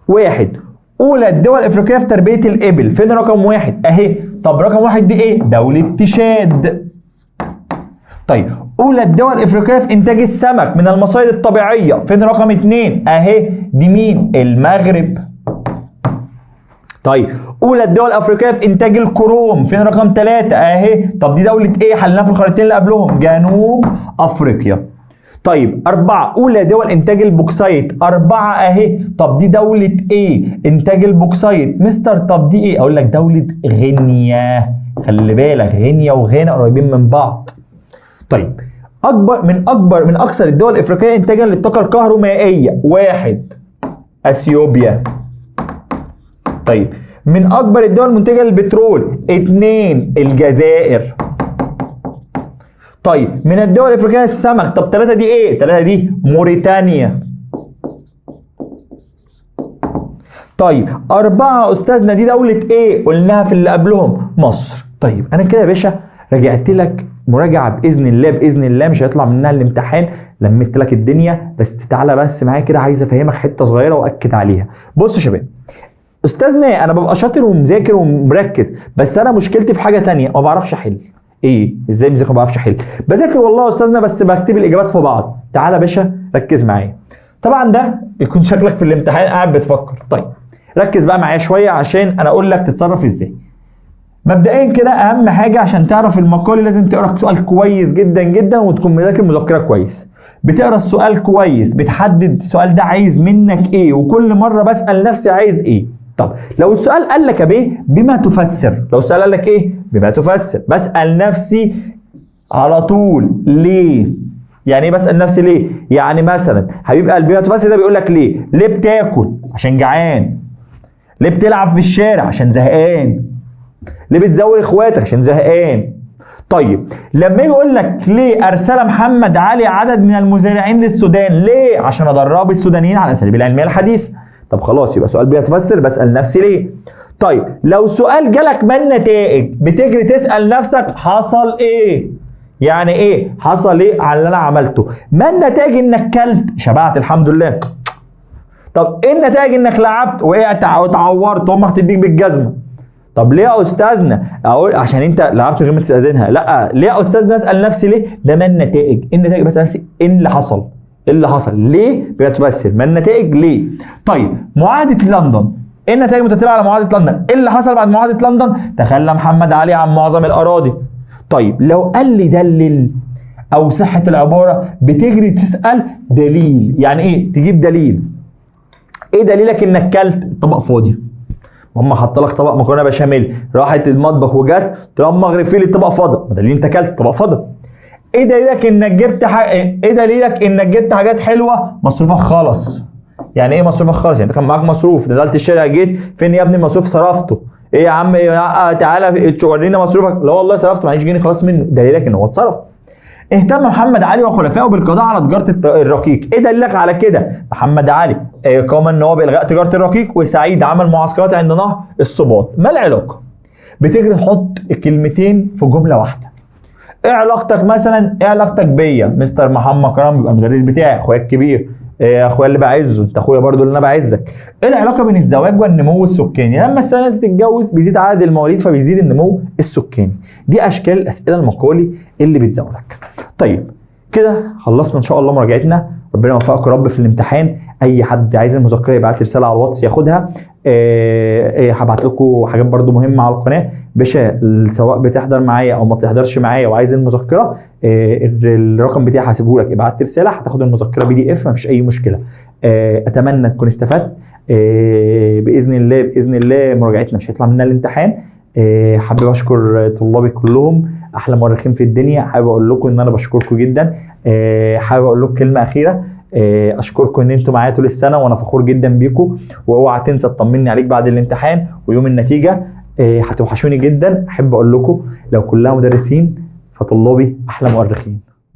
S1: 1 اولى الدول الافريقيه في تربيه الابل. فين رقم 1 اهي؟ طب رقم 1 دي ايه؟ دوله تشاد. طيب اولى الدول الافريقيه في انتاج السمك من المصايد الطبيعيه. فين رقم 2 اهي؟ دي مين؟ المغرب. طيب اولى الدول الافريقيه في انتاج الكروم. فين رقم 3 اهي؟ طب دي دوله ايه؟ حلناها في الخريطتين اللي قبلهم، جنوب افريقيا. طيب 4 اولى دول انتاج البوكسايت. 4 اهي. طب دي دولة ايه؟ انتاج البوكسايت مستر. طب دي ايه؟ اقول لك دولة غينيا. خلي بالك غينيا وغانا قريبين من بعض. طيب من اكثر الدول الافريقية انتاجا للطاقة الكهرومائية. 1 اثيوبيا. طيب من اكبر الدول المنتجة للبترول. 2 الجزائر. طيب من الدول الافريقيه السمك. طب 3 دي ايه؟ 3 دي موريتانيا. طيب 4 استاذنا دي دوله ايه؟ قلناها في اللي قبلهم، مصر. طيب انا كده يا باشا رجعت لك مراجعه باذن الله. باذن الله مش هيطلع منها الامتحان، لميت لك الدنيا. بس تعالى بس معايا كده، عايز افهمك حته صغيره واكد عليها. بص يا شباب، استاذنا انا ببقى شاطر ومذاكر ومركز، بس انا مشكلتي في حاجه تانية، ما بعرفش احل. ايه؟ ازاي بذاكر ما بعرفش احل؟ بذاكر والله يا استاذنا بس بكتب الاجابات في بعض. تعالى يا باشا ركز معايا. طبعا ده بيكون شكلك في الامتحان قاعد بتفكر. طيب ركز بقى معايا شويه عشان انا اقول لك تتصرف ازاي. مبدئيا كده اهم حاجه عشان تعرف المقال لازم تقرا السؤال كويس جدا جدا وتكون مذاكر مذكره كويس. بتقرا السؤال كويس، بتحدد السؤال ده عايز منك ايه، وكل مره بسال نفسي عايز ايه. طب لو السؤال قال لك يا بيه بما تفسر، لو السؤال قال لك ايه؟ بما تفسر، بسال نفسي على طول ليه؟ يعني ايه بسال نفسي ليه؟ يعني مثلا حبيب قلبي بما تفسر ده بيقول لك ليه؟ ليه بتاكل؟ عشان جعان. ليه بتلعب في الشارع؟ عشان زهقان. ليه بتزور اخواتك؟ عشان زهقان. طيب لما يجي يقول لك ليه ارسل محمد علي عدد من المزارعين للسودان؟ ليه؟ عشان ادرب السودانيين على الاساليب العلميه الحديثه. طب خلاص يبقى سؤال بيتفسر بسال نفسي ليه. طيب لو سؤال جالك ما النتائج، بتجري تسال نفسك حصل ايه؟ يعني ايه حصل ايه على اللي انا عملته؟ ما النتائج؟ انك كلت شبعت الحمد لله. طب ايه النتائج؟ انك لعبت وقعت واتعورت وامك تديك بالجزمه. طب ليه يا استاذنا؟ اقول عشان انت لعبت غير ما تستاذنها. لا ليه يا استاذنا اسال نفسي ليه؟ ده ما النتائج. ايه النتائج؟ بسال نفسي ايه اللي حصل؟ ايه اللي حصل؟ ليه؟ بتفسر ما النتائج ليه؟ طيب معاهده لندن، ايه النتائج المترتبه على معاهده لندن؟ ايه اللي حصل بعد معاهده لندن؟ تخلى محمد علي عن معظم الاراضي. طيب لو قال لي دلل او صحه العباره، بتجري تسال دليل. يعني ايه؟ تجيب دليل. ايه دليلك انك كلت؟ الطبق فاضي. هم حط لك طبق مكرونه بشاميل، راحت المطبخ وجت تقوم المغرب فيه الطبق فاضي، ده اللي انت اكلت طبق فاضي. ايه دليلك انك جبت ايه دليلك انك جبت حاجات حلوه مصروفك خلص؟ يعني ايه مصروفك خلص؟ يعني انت كان معاك مصروف، نزلت الشارع جيت فين يا ابني المصروف صرفته؟ ايه يا عم تعالى ورينا مصروفك. لا والله صرفته معيش جنيه خلاص منه. دليلك ان هو اتصرف. اهتم محمد علي وخلفائه بالقضاء على تجاره الرقيق. ايه دليلك على كده؟ محمد علي قام ان هو بالغاء تجاره الرقيق، وسعيد عمل معسكرات عند نهر الصباط. ما العلاقه؟ بتجري تحط الكلمتين في جمله واحده. ايه علاقتك مثلا، ايه علاقتك بيا؟ مستر محمد كرم بيبقى المدرس بتاعي، اخويا الكبير، اخويا اللي بعزه، انت اخويا برضو اللي انا بعزك. ايه العلاقه بين الزواج والنمو السكاني؟ لما الناس بتتجوز بيزيد عدد المواليد فبيزيد النمو السكاني. دي اشكال الاسئله المقالي اللي بتزاولك. طيب كده خلصنا ان شاء الله مراجعتنا. ربنا يوفقك يا رب في الامتحان. اي حد عايز المذكره يبعت لي رساله على الواتس ياخدها. هبعت لكم حاجات برضو مهمه على القناه باشا، سواء بتحضر معايا او ما بتحضرش معايا وعايز المذكره، الرقم بتاعي هسيبه لك، ابعت لي رساله هتاخد المذكره PDF، مفيش اي مشكله. اتمنى تكون استفدت. باذن الله مراجعتنا مش هيطلع منها الامتحان. حابب اشكر طلابي كلهم، احلى مؤرخين في الدنيا. حابب اقول لكم ان انا بشكركم جدا. حابب اقول لكم كلمه اخيره، اشكركم ان انتم معايا طول السنه وانا فخور جدا بيكم. واوعى تنسى تطمني عليك بعد الامتحان ويوم النتيجه. هتوحشوني جدا. احب اقول لكم لو كلها مدرسين فطلابي احلى مؤرخين.